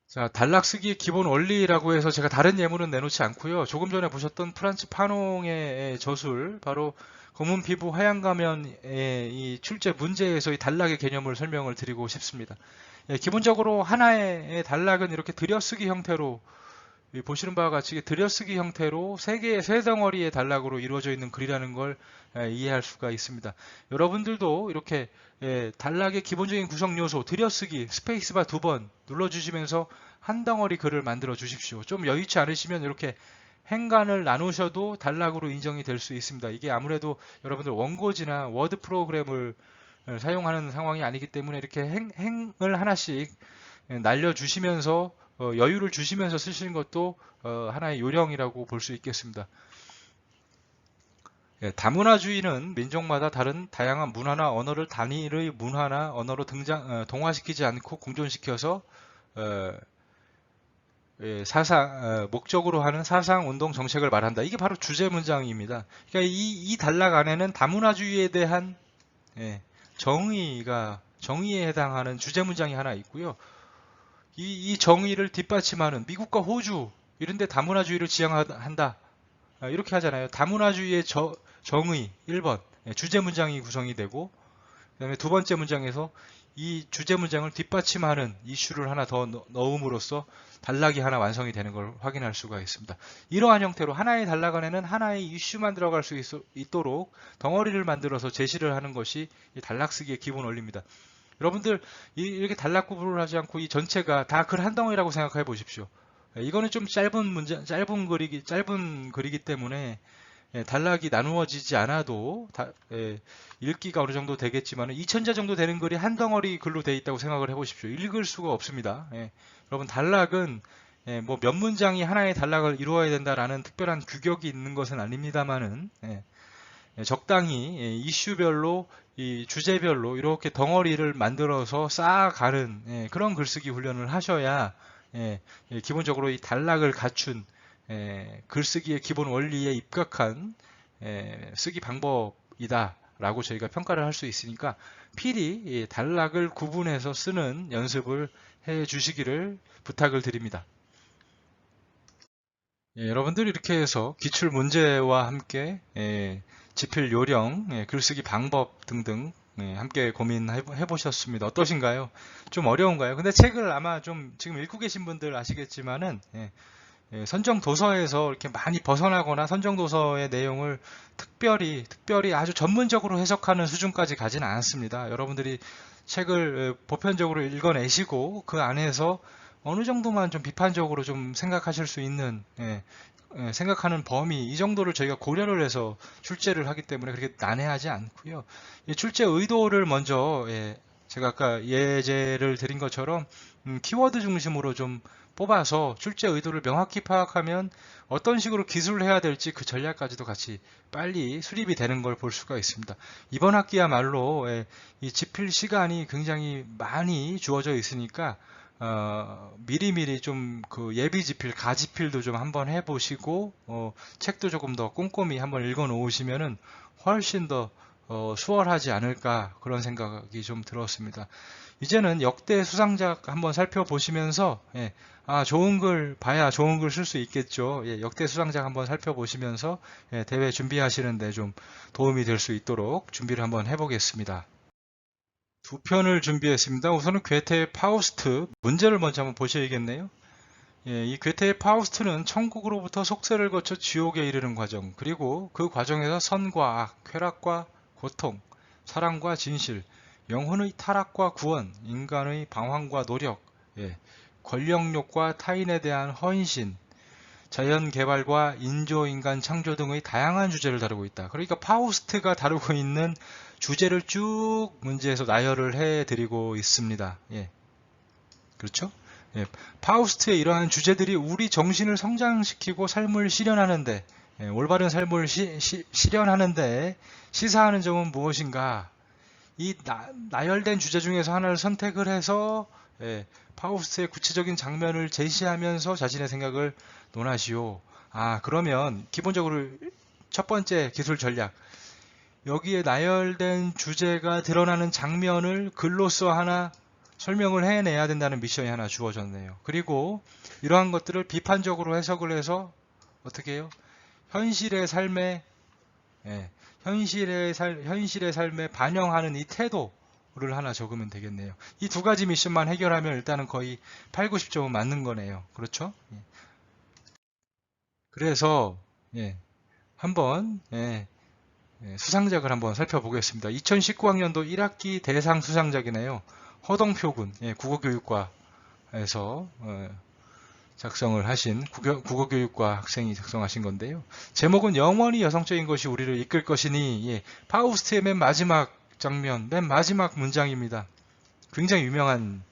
Speaker 1: 자, 단락 쓰기의 기본 원리라고 해서 제가 다른 예문은 내놓지 않고요. 조금 전에 보셨던 프란츠 파농의 저술, 바로 검은 피부 하얀 가면의 이 출제 문제에서 이 단락의 개념을 설명을 드리고 싶습니다. 기본적으로 하나의 단락은 이렇게 들여쓰기 형태로, 보시는 바와 같이 들여쓰기 형태로 세 덩어리의 단락으로 이루어져 있는 글이라는 걸 이해할 수가 있습니다. 여러분들도 이렇게 단락의 기본적인 구성 요소, 들여쓰기, 스페이스바 2번 눌러주시면서 한 덩어리 글을 만들어 주십시오. 좀 여의치 않으시면 이렇게 행간을 나누셔도 단락으로 인정이 될 수 있습니다. 이게 아무래도 여러분들 원고지나 워드 프로그램을 사용하는 상황이 아니기 때문에 이렇게 행을 하나씩 날려주시면서 여유를 주시면서 쓰시는 것도 하나의 요령이라고 볼 수 있겠습니다. 다문화주의는 민족마다 다른 다양한 문화나 언어를 단일의 문화나 언어로 동화시키지 않고 공존시켜서 목적으로 하는 사상, 운동, 정책을 말한다. 이게 바로 주제 문장입니다. 그러니까 이 단락 안에는 다문화주의에 대한 정의에 해당하는 주제 문장이 하나 있고요. 이 정의를 뒷받침하는 미국과 호주 이런 데 다문화주의를 지향한다. 이렇게 하잖아요. 다문화주의의 정의 1번 주제 문장이 구성이 되고, 그 다음에 두 번째 문장에서 이 주제 문장을 뒷받침하는 이슈를 하나 더 넣음으로써 단락이 하나 완성이 되는 걸 확인할 수가 있습니다. 이러한 형태로 하나의 단락 안에는 하나의 이슈만 들어갈 수 있도록 덩어리를 만들어서 제시를 하는 것이 이 단락 쓰기의 기본 원리입니다. 여러분들 이렇게 단락 구분을 하지 않고 이 전체가 다 글 한 덩어리라고 생각해 보십시오. 이거는 좀 짧은 글이기 때문에 단락이 나누어지지 않아도 읽기가 어느 정도 되겠지만 2000자 정도 되는 글이 한 덩어리 글로 되어 있다고 생각을 해보십시오. 읽을 수가 없습니다. 여러분 단락은 뭐 몇 문장이 하나의 단락을 이루어야 된다라는 특별한 규격이 있는 것은 아닙니다만은 적당히 이슈별로 이 주제별로 이렇게 덩어리를 만들어서 쌓아가는 그런 글쓰기 훈련을 하셔야 기본적으로 이 단락을 갖춘 글쓰기의 기본 원리에 입각한 쓰기 방법이다 라고 저희가 평가를 할 수 있으니까 필히 단락을 구분해서 쓰는 연습을 해 주시기를 부탁을 드립니다. 여러분들 이렇게 해서 기출 문제와 함께 지필 요령, 글쓰기 방법 등등 함께 고민해 보셨습니다. 어떠신가요? 좀 어려운가요? 근데 책을 아마 좀 지금 읽고 계신 분들 아시겠지만은 선정 도서에서 이렇게 많이 벗어나거나 선정 도서의 내용을 특별히 아주 전문적으로 해석하는 수준까지 가지는 않습니다. 여러분들이 책을 보편적으로 읽어내시고 그 안에서 어느 정도만 좀 비판적으로 좀 생각하실 수 있는 생각하는 범위 이 정도를 저희가 고려를 해서 출제를 하기 때문에 그렇게 난해하지 않고요. 출제 의도를 먼저 제가 아까 예제를 드린 것처럼 키워드 중심으로 좀 뽑아서 출제 의도를 명확히 파악하면 어떤 식으로 기술을 해야 될지 그 전략까지도 같이 빨리 수립이 되는 걸 볼 수가 있습니다. 이번 학기야말로 이 지필 시간이 굉장히 많이 주어져 있으니까 미리미리 좀 그 예비 지필, 가지필도 좀 한번 해보시고 책도 조금 더 꼼꼼히 한번 읽어 놓으시면은 훨씬 더 수월하지 않을까 그런 생각이 좀 들었습니다. 이제는 역대 수상작 한번 살펴보시면서 좋은 글 봐야 좋은 글 쓸 수 있겠죠. 역대 수상작 한번 살펴보시면서 대회 준비하시는데 좀 도움이 될 수 있도록 준비를 한번 해보겠습니다. 두 편을 준비했습니다. 우선은 괴테의 파우스트 문제를 먼저 한번 보셔야겠네요. 이 괴테의 파우스트는 천국으로부터 속세를 거쳐 지옥에 이르는 과정, 그리고 그 과정에서 선과 악, 쾌락과 고통, 사랑과 진실, 영혼의 타락과 구원, 인간의 방황과 노력, 권력욕과 타인에 대한 헌신, 자연개발과 인조인간 창조 등의 다양한 주제를 다루고 있다. 그러니까 파우스트가 다루고 있는 주제를 쭉 문제에서 나열을 해드리고 있습니다. 그렇죠? 파우스트의 이러한 주제들이 우리 정신을 성장시키고 삶을 실현하는데, 올바른 삶을 실현하는데 시사하는 점은 무엇인가? 이 나열된 주제 중에서 하나를 선택을 해서 파우스트의 구체적인 장면을 제시하면서 자신의 생각을 논하시오. 그러면 기본적으로 첫 번째 기술 전략, 여기에 나열된 주제가 드러나는 장면을 글로써 하나 설명을 해내야 된다는 미션이 하나 주어졌네요. 그리고 이러한 것들을 비판적으로 해석을 해서 어떻게 해요? 현실의 삶에 반영하는 이 태도를 하나 적으면 되겠네요. 이 두 가지 미션만 해결하면 일단은 거의 8, 90점은 맞는 거네요. 그렇죠? 그래서 한번 수상작을 한번 살펴보겠습니다. 2019학년도 1학기 대상 수상작이네요. 허동표군 국어교육과에서 작성을 하신 국어교육과 학생이 작성하신 건데요. 제목은 영원히 여성적인 것이 우리를 이끌 것이니, 파우스트의 맨 마지막 장면, 맨 마지막 문장입니다. 굉장히 유명한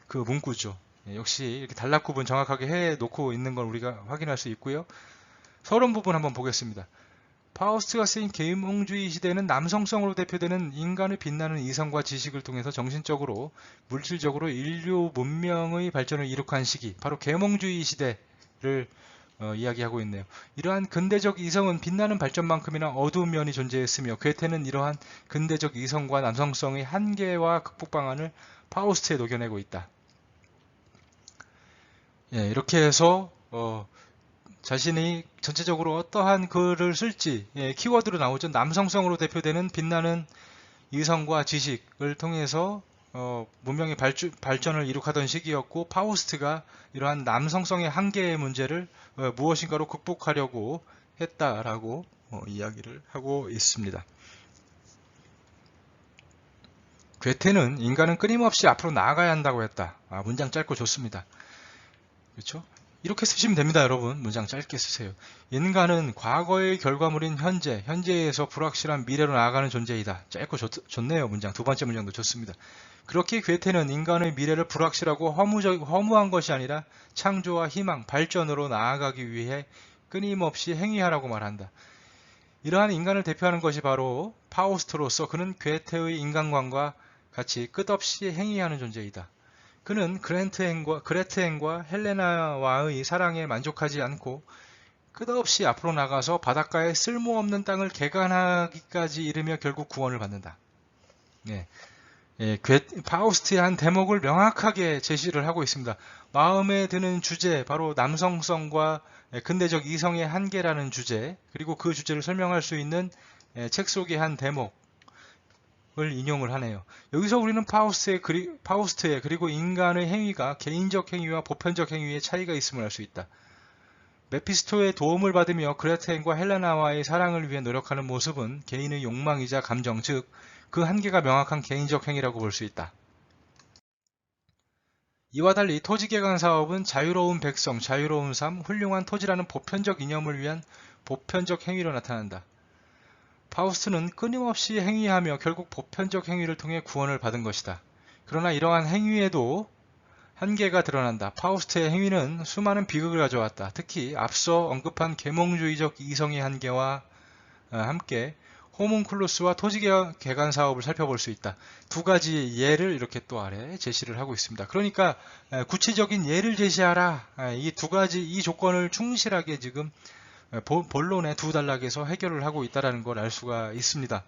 Speaker 1: 그 문구죠. 역시 이렇게 단락 구분 정확하게 해 놓고 있는 걸 우리가 확인할 수 있고요. 서론 부분 한번 보겠습니다. 파우스트가 쓰인 계몽주의 시대는 남성성으로 대표되는 인간의 빛나는 이성과 지식을 통해서 정신적으로, 물질적으로 인류 문명의 발전을 이룩한 시기, 바로 계몽주의 시대를 이야기하고 있네요. 이러한 근대적 이성은 빛나는 발전만큼이나 어두운 면이 존재했으며, 괴테는 이러한 근대적 이성과 남성성의 한계와 극복 방안을 파우스트에 녹여내고 있다. 이렇게 해서 자신이 전체적으로 어떠한 글을 쓸지, 키워드로 나오죠. 남성성으로 대표되는 빛나는 이성과 지식을 통해서 문명의 발전을 이룩하던 시기였고, 파우스트가 이러한 남성성의 한계의 문제를 무엇인가로 극복하려고 했다라고 이야기를 하고 있습니다. 괴테는 인간은 끊임없이 앞으로 나아가야 한다고 했다. 문장 짧고 좋습니다. 그렇죠? 이렇게 쓰시면 됩니다, 여러분. 문장 짧게 쓰세요. 인간은 과거의 결과물인 현재에서 불확실한 미래로 나아가는 존재이다. 짧고 좋네요. 문장. 두 번째 문장도 좋습니다. 그렇게 괴테는 인간의 미래를 불확실하고 허무한 것이 아니라 창조와 희망, 발전으로 나아가기 위해 끊임없이 행위하라고 말한다. 이러한 인간을 대표하는 것이 바로 파우스트로서 그는 괴테의 인간관과 같이 끝없이 행위하는 존재이다. 그는 그레트행과 헬레나와의 사랑에 만족하지 않고 끝없이 앞으로 나가서 바닷가의 쓸모없는 땅을 개간하기까지 이르며 결국 구원을 받는다. 파우스트의 한 대목을 명확하게 제시를 하고 있습니다. 마음에 드는 주제, 바로 남성성과 근대적 이성의 한계라는 주제, 그리고 그 주제를 설명할 수 있는 책 속의 한 대목을 인용을 하네요. 여기서 우리는 파우스트의 그리고 인간의 행위가 개인적 행위와 보편적 행위의 차이가 있음을 알 수 있다. 메피스토의 도움을 받으며 그레테행과 헬레나와의 사랑을 위해 노력하는 모습은 개인의 욕망이자 감정, 즉 그 한계가 명확한 개인적 행위라고 볼 수 있다. 이와 달리 토지개간 사업은 자유로운 백성, 자유로운 삶, 훌륭한 토지라는 보편적 이념을 위한 보편적 행위로 나타난다. 파우스트는 끊임없이 행위하며 결국 보편적 행위를 통해 구원을 받은 것이다. 그러나 이러한 행위에도 한계가 드러난다. 파우스트의 행위는 수많은 비극을 가져왔다. 특히 앞서 언급한 계몽주의적 이성의 한계와 함께 호문클루스와 토지개간 사업을 살펴볼 수 있다. 두 가지 예를 이렇게 또 아래 제시를 하고 있습니다. 그러니까 구체적인 예를 제시하라. 이 두 가지 이 조건을 충실하게 지금 본론의 두 단락에서 해결을 하고 있다는 걸 알 수가 있습니다.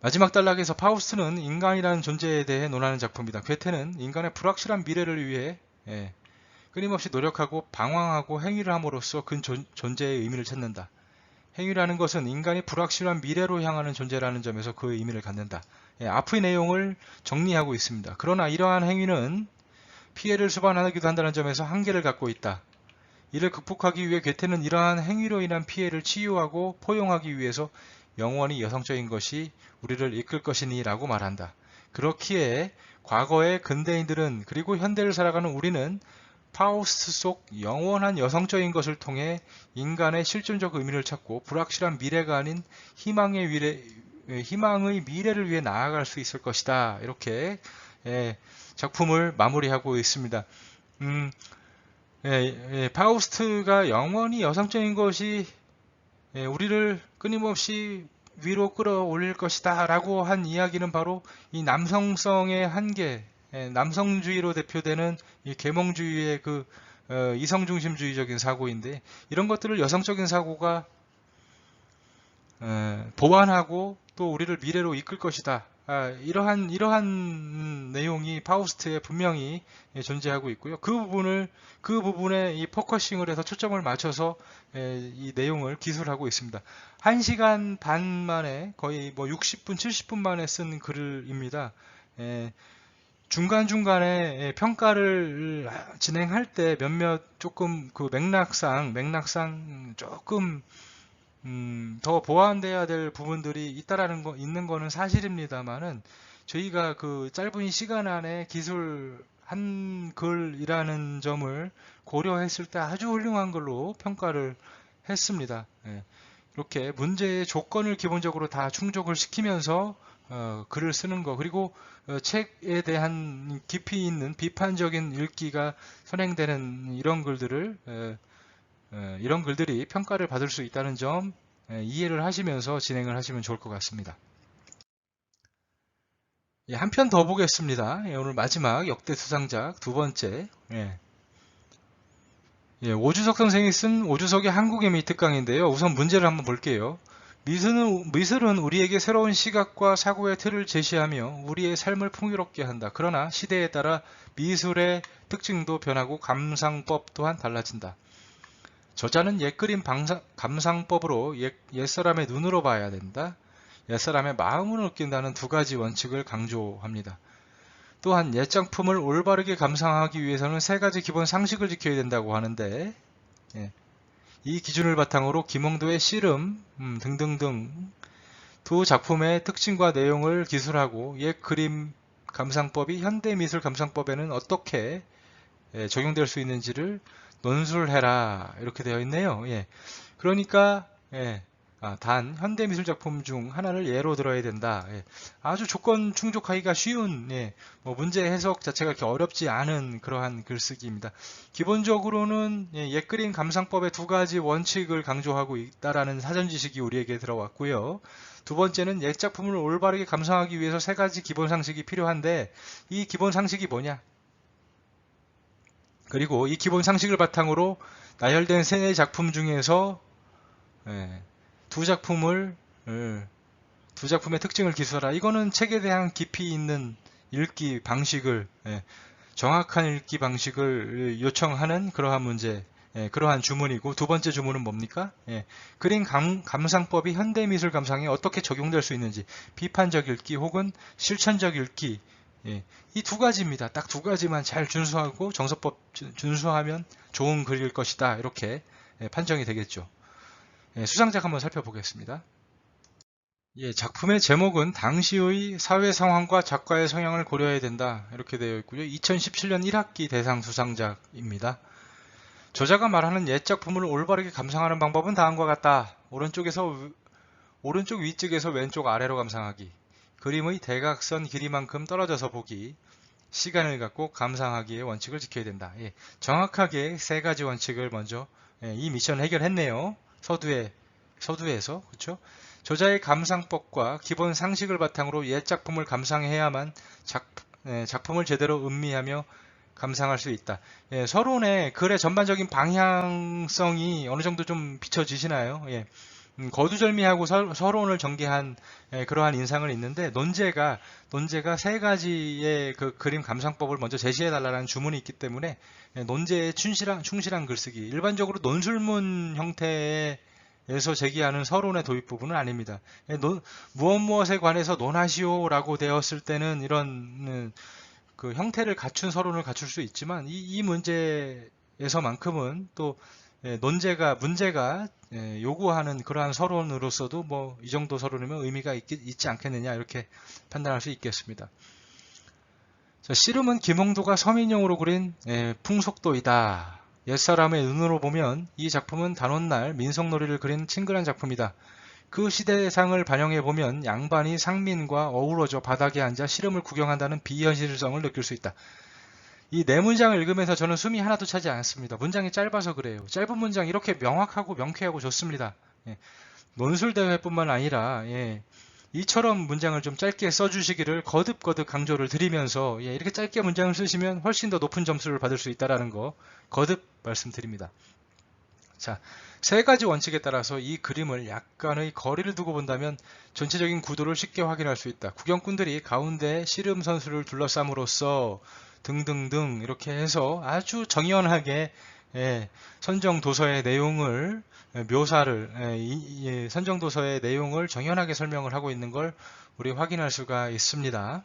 Speaker 1: 마지막 단락에서 파우스트는 인간이라는 존재에 대해 논하는 작품이다. 괴테는 인간의 불확실한 미래를 위해 끊임없이 노력하고 방황하고 행위를 함으로써 그 존재의 의미를 찾는다. 행위라는 것은 인간이 불확실한 미래로 향하는 존재라는 점에서 그 의미를 갖는다. 앞의 내용을 정리하고 있습니다. 그러나 이러한 행위는 피해를 수반하기도 한다는 점에서 한계를 갖고 있다. 이를 극복하기 위해 괴테는 이러한 행위로 인한 피해를 치유하고 포용하기 위해서 영원히 여성적인 것이 우리를 이끌 것이니 라고 말한다. 그렇기에 과거의 근대인들은 그리고 현대를 살아가는 우리는 파우스트 속 영원한 여성적인 것을 통해 인간의 실존적 의미를 찾고 불확실한 미래가 아닌 희망의 미래를 위해 나아갈 수 있을 것이다. 이렇게 작품을 마무리하고 있습니다. 파우스트가 영원히 여성적인 것이 우리를 끊임없이 위로 끌어올릴 것이다 라고 한 이야기는 바로 이 남성성의 한계, 남성주의로 대표되는 이 계몽주의의 그 이성중심주의적인 사고인데, 이런 것들을 여성적인 사고가 보완하고 또 우리를 미래로 이끌 것이다. 이러한 내용이 파우스트에 분명히 존재하고 있고요. 그 부분에 이 포커싱을 해서 초점을 맞춰서 이 내용을 기술하고 있습니다. 1시간 반 만에 거의 60분, 70분 만에 쓴 글입니다. 중간중간에 평가를 진행할 때 몇몇 조금 그 맥락상 조금 더 보완돼야 될 부분들이 있는 거는 사실입니다만은, 저희가 그 짧은 시간 안에 기술한 글이라는 점을 고려했을 때 아주 훌륭한 걸로 평가를 했습니다. 이렇게 문제의 조건을 기본적으로 다 충족을 시키면서 글을 쓰는 거, 그리고 책에 대한 깊이 있는 비판적인 읽기가 선행되는 이런 글들이 평가를 받을 수 있다는 점 이해를 하시면서 진행을 하시면 좋을 것 같습니다. 한 편 더 보겠습니다. 오늘 마지막 역대 수상작 두 번째, 오주석 선생이 쓴 오주석의 한국의 미 특강인데요. 우선 문제를 한번 볼게요. 미술은 우리에게 새로운 시각과 사고의 틀을 제시하며 우리의 삶을 풍요롭게 한다. 그러나 시대에 따라 미술의 특징도 변하고 감상법 또한 달라진다. 저자는 옛그림 감상법으로 옛사람의 눈으로 봐야 된다. 옛사람의 마음으로 느낀다는 두 가지 원칙을 강조합니다. 또한 옛작품을 올바르게 감상하기 위해서는 세 가지 기본 상식을 지켜야 된다고 하는데, 이 기준을 바탕으로 김홍도의 씨름 등등등 두 작품의 특징과 내용을 기술하고 옛그림 감상법이 현대미술 감상법에는 어떻게 적용될 수 있는지를 논술해라 이렇게 되어 있네요. 그러니까 단 현대미술 작품 중 하나를 예로 들어야 된다. 아주 조건 충족하기가 쉬운 뭐 문제 해석 자체가 그렇게 어렵지 않은 그러한 글쓰기입니다. 기본적으로는 옛그림 감상법의 두 가지 원칙을 강조하고 있다라는 사전 지식이 우리에게 들어왔고요. 두 번째는 옛 작품을 올바르게 감상하기 위해서 세 가지 기본 상식이 필요한데, 이 기본 상식이 뭐냐? 그리고 이 기본 상식을 바탕으로 나열된 세 작품 중에서 두 작품의 특징을 기술하라. 이거는 책에 대한 깊이 있는 읽기 방식을, 정확한 읽기 방식을 요청하는 그러한 문제, 그러한 주문이고, 두 번째 주문은 뭡니까? 그림 감상법이 현대미술 감상에 어떻게 적용될 수 있는지, 비판적 읽기 혹은 실천적 읽기, 이 두 가지입니다. 딱 두 가지만 잘 준수하고 정서법 준수하면 좋은 글일 것이다. 이렇게 판정이 되겠죠. 수상작 한번 살펴보겠습니다. 작품의 제목은 당시의 사회 상황과 작가의 성향을 고려해야 된다. 이렇게 되어 있고요. 2017년 1학기 대상 수상작입니다. 저자가 말하는 옛 작품을 올바르게 감상하는 방법은 다음과 같다. 오른쪽 위쪽에서 왼쪽 아래로 감상하기. 그림의 대각선 길이만큼 떨어져서 보기. 시간을 갖고 감상하기의 원칙을 지켜야 된다. 정확하게 세 가지 원칙을 먼저 이 미션을 해결했네요. 서두에서 그렇죠? 저자의 감상법과 기본 상식을 바탕으로 옛 작품을 감상해야만 작품을 제대로 음미하며 감상할 수 있다. 서론의 글의 전반적인 방향성이 어느 정도 좀 비춰지시나요? 거두절미하고 서론을 전개한 그러한 인상은 있는데, 논제가 세 가지의 그 그림 감상법을 먼저 제시해달라는 주문이 있기 때문에 논제에 충실한 글쓰기, 일반적으로 논술문 형태에서 제기하는 서론의 도입 부분은 아닙니다. 무엇에 관해서 논하시오라고 되었을 때는 이런 그 형태를 갖춘 서론을 갖출 수 있지만, 이 문제에서만큼은 또 문제가 요구하는 그러한 서론으로서도 뭐 이 정도 서론이면 의미가 있지 않겠느냐 이렇게 판단할 수 있겠습니다. 자, 씨름은 김홍도가 서민용으로 그린 풍속도이다. 옛사람의 눈으로 보면 이 작품은 단오날 민속놀이를 그린 친근한 작품이다. 그 시대상을 반영해보면 양반이 상민과 어우러져 바닥에 앉아 씨름을 구경한다는 비현실성을 느낄 수 있다. 이 네 문장을 읽으면서 저는 숨이 하나도 차지 않습니다. 문장이 짧아서 그래요. 짧은 문장 이렇게 명확하고 명쾌하고 좋습니다. 논술대회뿐만 아니라 이처럼 문장을 좀 짧게 써주시기를 거듭 강조를 드리면서 이렇게 짧게 문장을 쓰시면 훨씬 더 높은 점수를 받을 수 있다는 거 거듭 말씀드립니다. 자, 세 가지 원칙에 따라서 이 그림을 약간의 거리를 두고 본다면 전체적인 구도를 쉽게 확인할 수 있다. 구경꾼들이 가운데 씨름 선수를 둘러싸므로써 등등등 이렇게 해서 아주 정연하게 선정도서의 내용을 선정도서의 내용을 정연하게 설명을 하고 있는 걸 우리 확인할 수가 있습니다.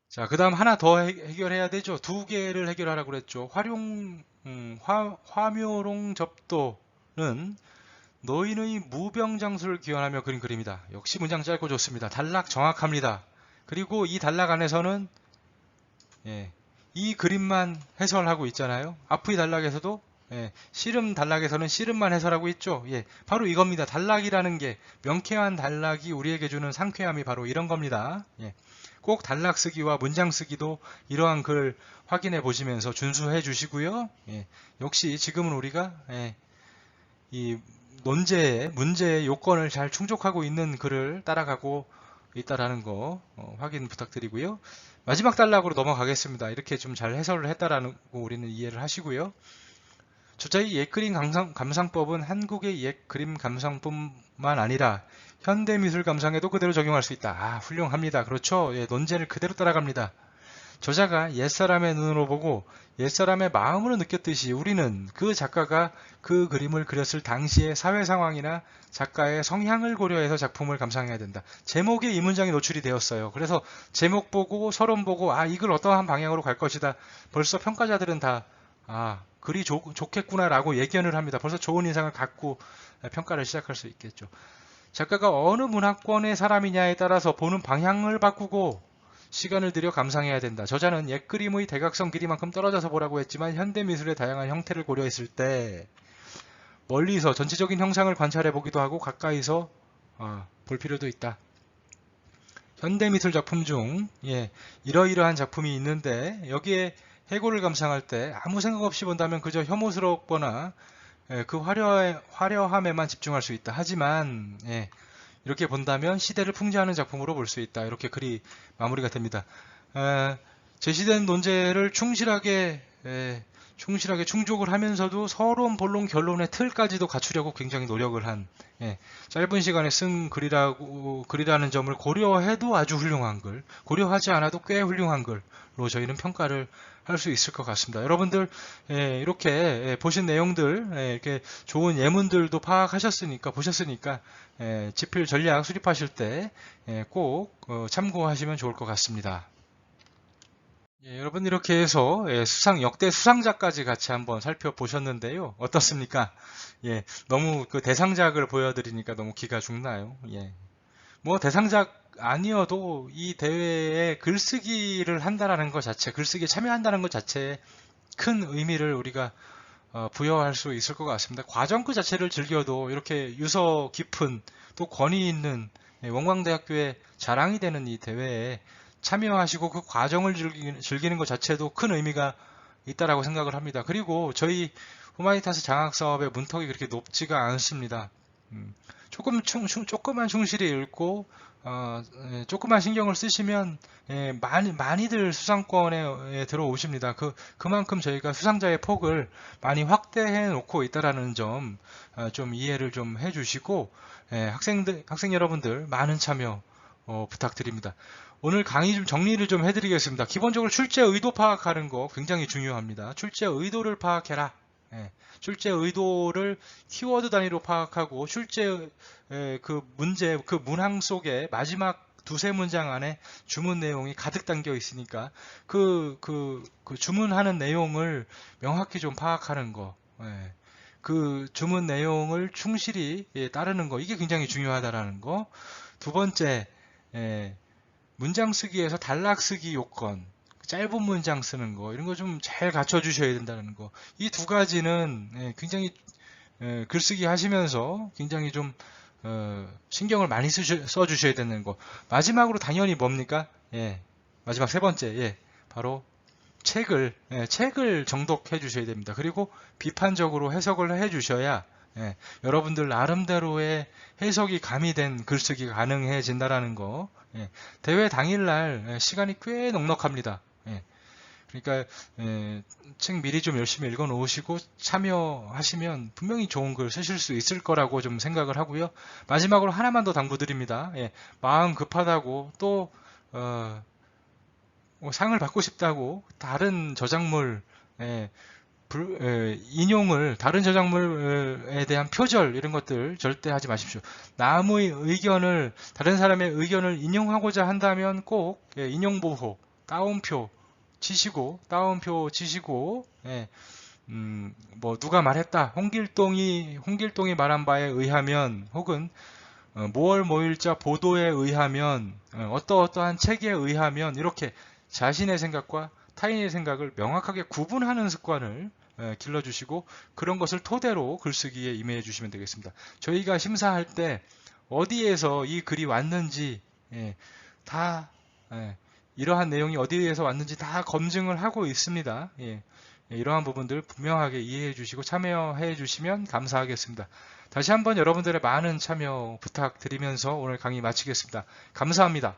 Speaker 1: 자, 그 다음 하나 더 해결해야 되죠. 두 개를 해결하라고 그랬죠. 화묘롱 접도는 노인의 무병장수를 기원하며 그린 그림이다. 역시 문장 짧고 좋습니다. 단락 정확합니다. 그리고 이 단락 안에서는 이 그림만 해설하고 있잖아요. 앞의 단락에서도 씨름 단락에서는 씨름만 해설하고 있죠. 바로 이겁니다. 단락이라는 게, 명쾌한 단락이 우리에게 주는 상쾌함이 바로 이런 겁니다. 꼭 단락 쓰기와 문장 쓰기도 이러한 글 확인해 보시면서 준수해 주시고요. 역시 지금은 우리가 이 문제의 요건을 잘 충족하고 있는 글을 따라가고 있다라는 거 확인 부탁드리고요. 마지막 단락으로 넘어가겠습니다. 이렇게 좀 잘 해설을 했다라는 거 우리는 이해를 하시고요. 저자의 옛그림 감상법은 한국의 옛그림 감상뿐만 아니라 현대미술 감상에도 그대로 적용할 수 있다. 훌륭합니다. 그렇죠. 논제를 그대로 따라갑니다. 저자가 옛사람의 눈으로 보고 옛사람의 마음으로 느꼈듯이 우리는 그 작가가 그 그림을 그렸을 당시의 사회 상황이나 작가의 성향을 고려해서 작품을 감상해야 된다. 제목에 이 문장이 노출이 되었어요. 그래서 제목 보고 서론 보고 이걸 어떠한 방향으로 갈 것이다. 벌써 평가자들은 다 글이 좋겠구나라고 예견을 합니다. 벌써 좋은 인상을 갖고 평가를 시작할 수 있겠죠. 작가가 어느 문화권의 사람이냐에 따라서 보는 방향을 바꾸고 시간을 들여 감상해야 된다. 저자는 옛 그림의 대각선 길이만큼 떨어져서 보라고 했지만 현대미술의 다양한 형태를 고려했을 때 멀리서 전체적인 형상을 관찰해 보기도 하고 가까이서 볼 필요도 있다. 현대미술 작품 중 이러이러한 작품이 있는데 여기에 해골을 감상할 때 아무 생각 없이 본다면 그저 혐오스럽거나 그 화려함에만 집중할 수 있다. 하지만 이렇게 본다면 시대를 풍자하는 작품으로 볼 수 있다. 이렇게 글이 마무리가 됩니다. 제시된 논제를 충실하게 충족을 하면서도 서론, 본론, 결론의 틀까지도 갖추려고 굉장히 노력을 한 짧은 시간에 쓴 글이라는 점을 고려해도 아주 훌륭한 글, 고려하지 않아도 꽤 훌륭한 글로 저희는 평가를 할 수 있을 것 같습니다. 여러분들 이렇게 보신 내용들, 이렇게 좋은 예문들도 보셨으니까 지필 전략 수립하실 때 꼭 참고하시면 좋을 것 같습니다. 여러분 이렇게 해서 역대 수상작까지 같이 한번 살펴보셨는데요. 어떻습니까? 너무 그 대상작을 보여드리니까 너무 기가 죽나요? 뭐 대상작 아니어도 이 대회에 글쓰기를 한다라는 것 자체, 글쓰기에 참여한다는 것 자체에 큰 의미를 우리가 부여할 수 있을 것 같습니다. 과정 그 자체를 즐겨도 이렇게 유서 깊은 또 권위 있는 원광대학교의 자랑이 되는 이 대회에 참여하시고 그 과정을 즐기는 것 자체도 큰 의미가 있다라고 생각을 합니다. 그리고 저희 후마니타스 장학사업의 문턱이 그렇게 높지가 않습니다. 조금만 충실히 읽고 조금만 신경을 쓰시면 많이들 수상권에 들어오십니다. 그만큼 저희가 수상자의 폭을 많이 확대해 놓고 있다라는 점 좀 이해를 좀 해주시고 학생 여러분들 많은 참여 부탁드립니다. 오늘 강의 좀 정리를 좀 해드리겠습니다. 기본적으로 출제 의도 파악하는 거 굉장히 중요합니다. 출제 의도를 파악해라. 출제 의도를 키워드 단위로 파악하고 출제 그 문제, 그 문항 속에 마지막 두세 문장 안에 주문 내용이 가득 담겨 있으니까 그 주문하는 내용을 명확히 좀 파악하는 거, 그 주문 내용을 충실히 따르는 거, 이게 굉장히 중요하다라는 거. 두 번째, 문장 쓰기에서 단락 쓰기 요건, 짧은 문장 쓰는 거, 이런 거 좀 잘 갖춰 주셔야 된다는 거. 이 두 가지는 굉장히 글쓰기 하시면서 굉장히 좀 신경을 많이 써 주셔야 되는 거. 마지막으로 당연히 뭡니까? 마지막 세 번째, 바로 책을 정독해 주셔야 됩니다. 그리고 비판적으로 해석을 해 주셔야 여러분들 나름대로의 해석이 가미된 글쓰기가 가능해진다라는 거. 대회 당일날 시간이 꽤 넉넉합니다. 그러니까 책 미리 좀 열심히 읽어 놓으시고 참여하시면 분명히 좋은 글 쓰실 수 있을 거라고 좀 생각을 하고요. 마지막으로 하나만 더 당부드립니다. 마음 급하다고 또 상을 받고 싶다고 다른 저작물 인용을, 다른 저작물에 대한 표절 이런 것들 절대 하지 마십시오. 남의 의견을, 다른 사람의 의견을 인용하고자 한다면 꼭 인용보호, 따옴표 치시고 뭐 누가 말했다, 홍길동이 말한 바에 의하면, 혹은 모월모일자 보도에 의하면, 어떠한 책에 의하면, 이렇게 자신의 생각과 타인의 생각을 명확하게 구분하는 습관을 길러주시고 그런 것을 토대로 글쓰기에 임해 주시면 되겠습니다. 저희가 심사할 때 어디에서 이 글이 왔는지 다 이러한 내용이 어디에서 왔는지 다 검증을 하고 있습니다. 이러한 부분들 분명하게 이해해 주시고 참여해 주시면 감사하겠습니다. 다시 한번 여러분들의 많은 참여 부탁드리면서 오늘 강의 마치겠습니다. 감사합니다.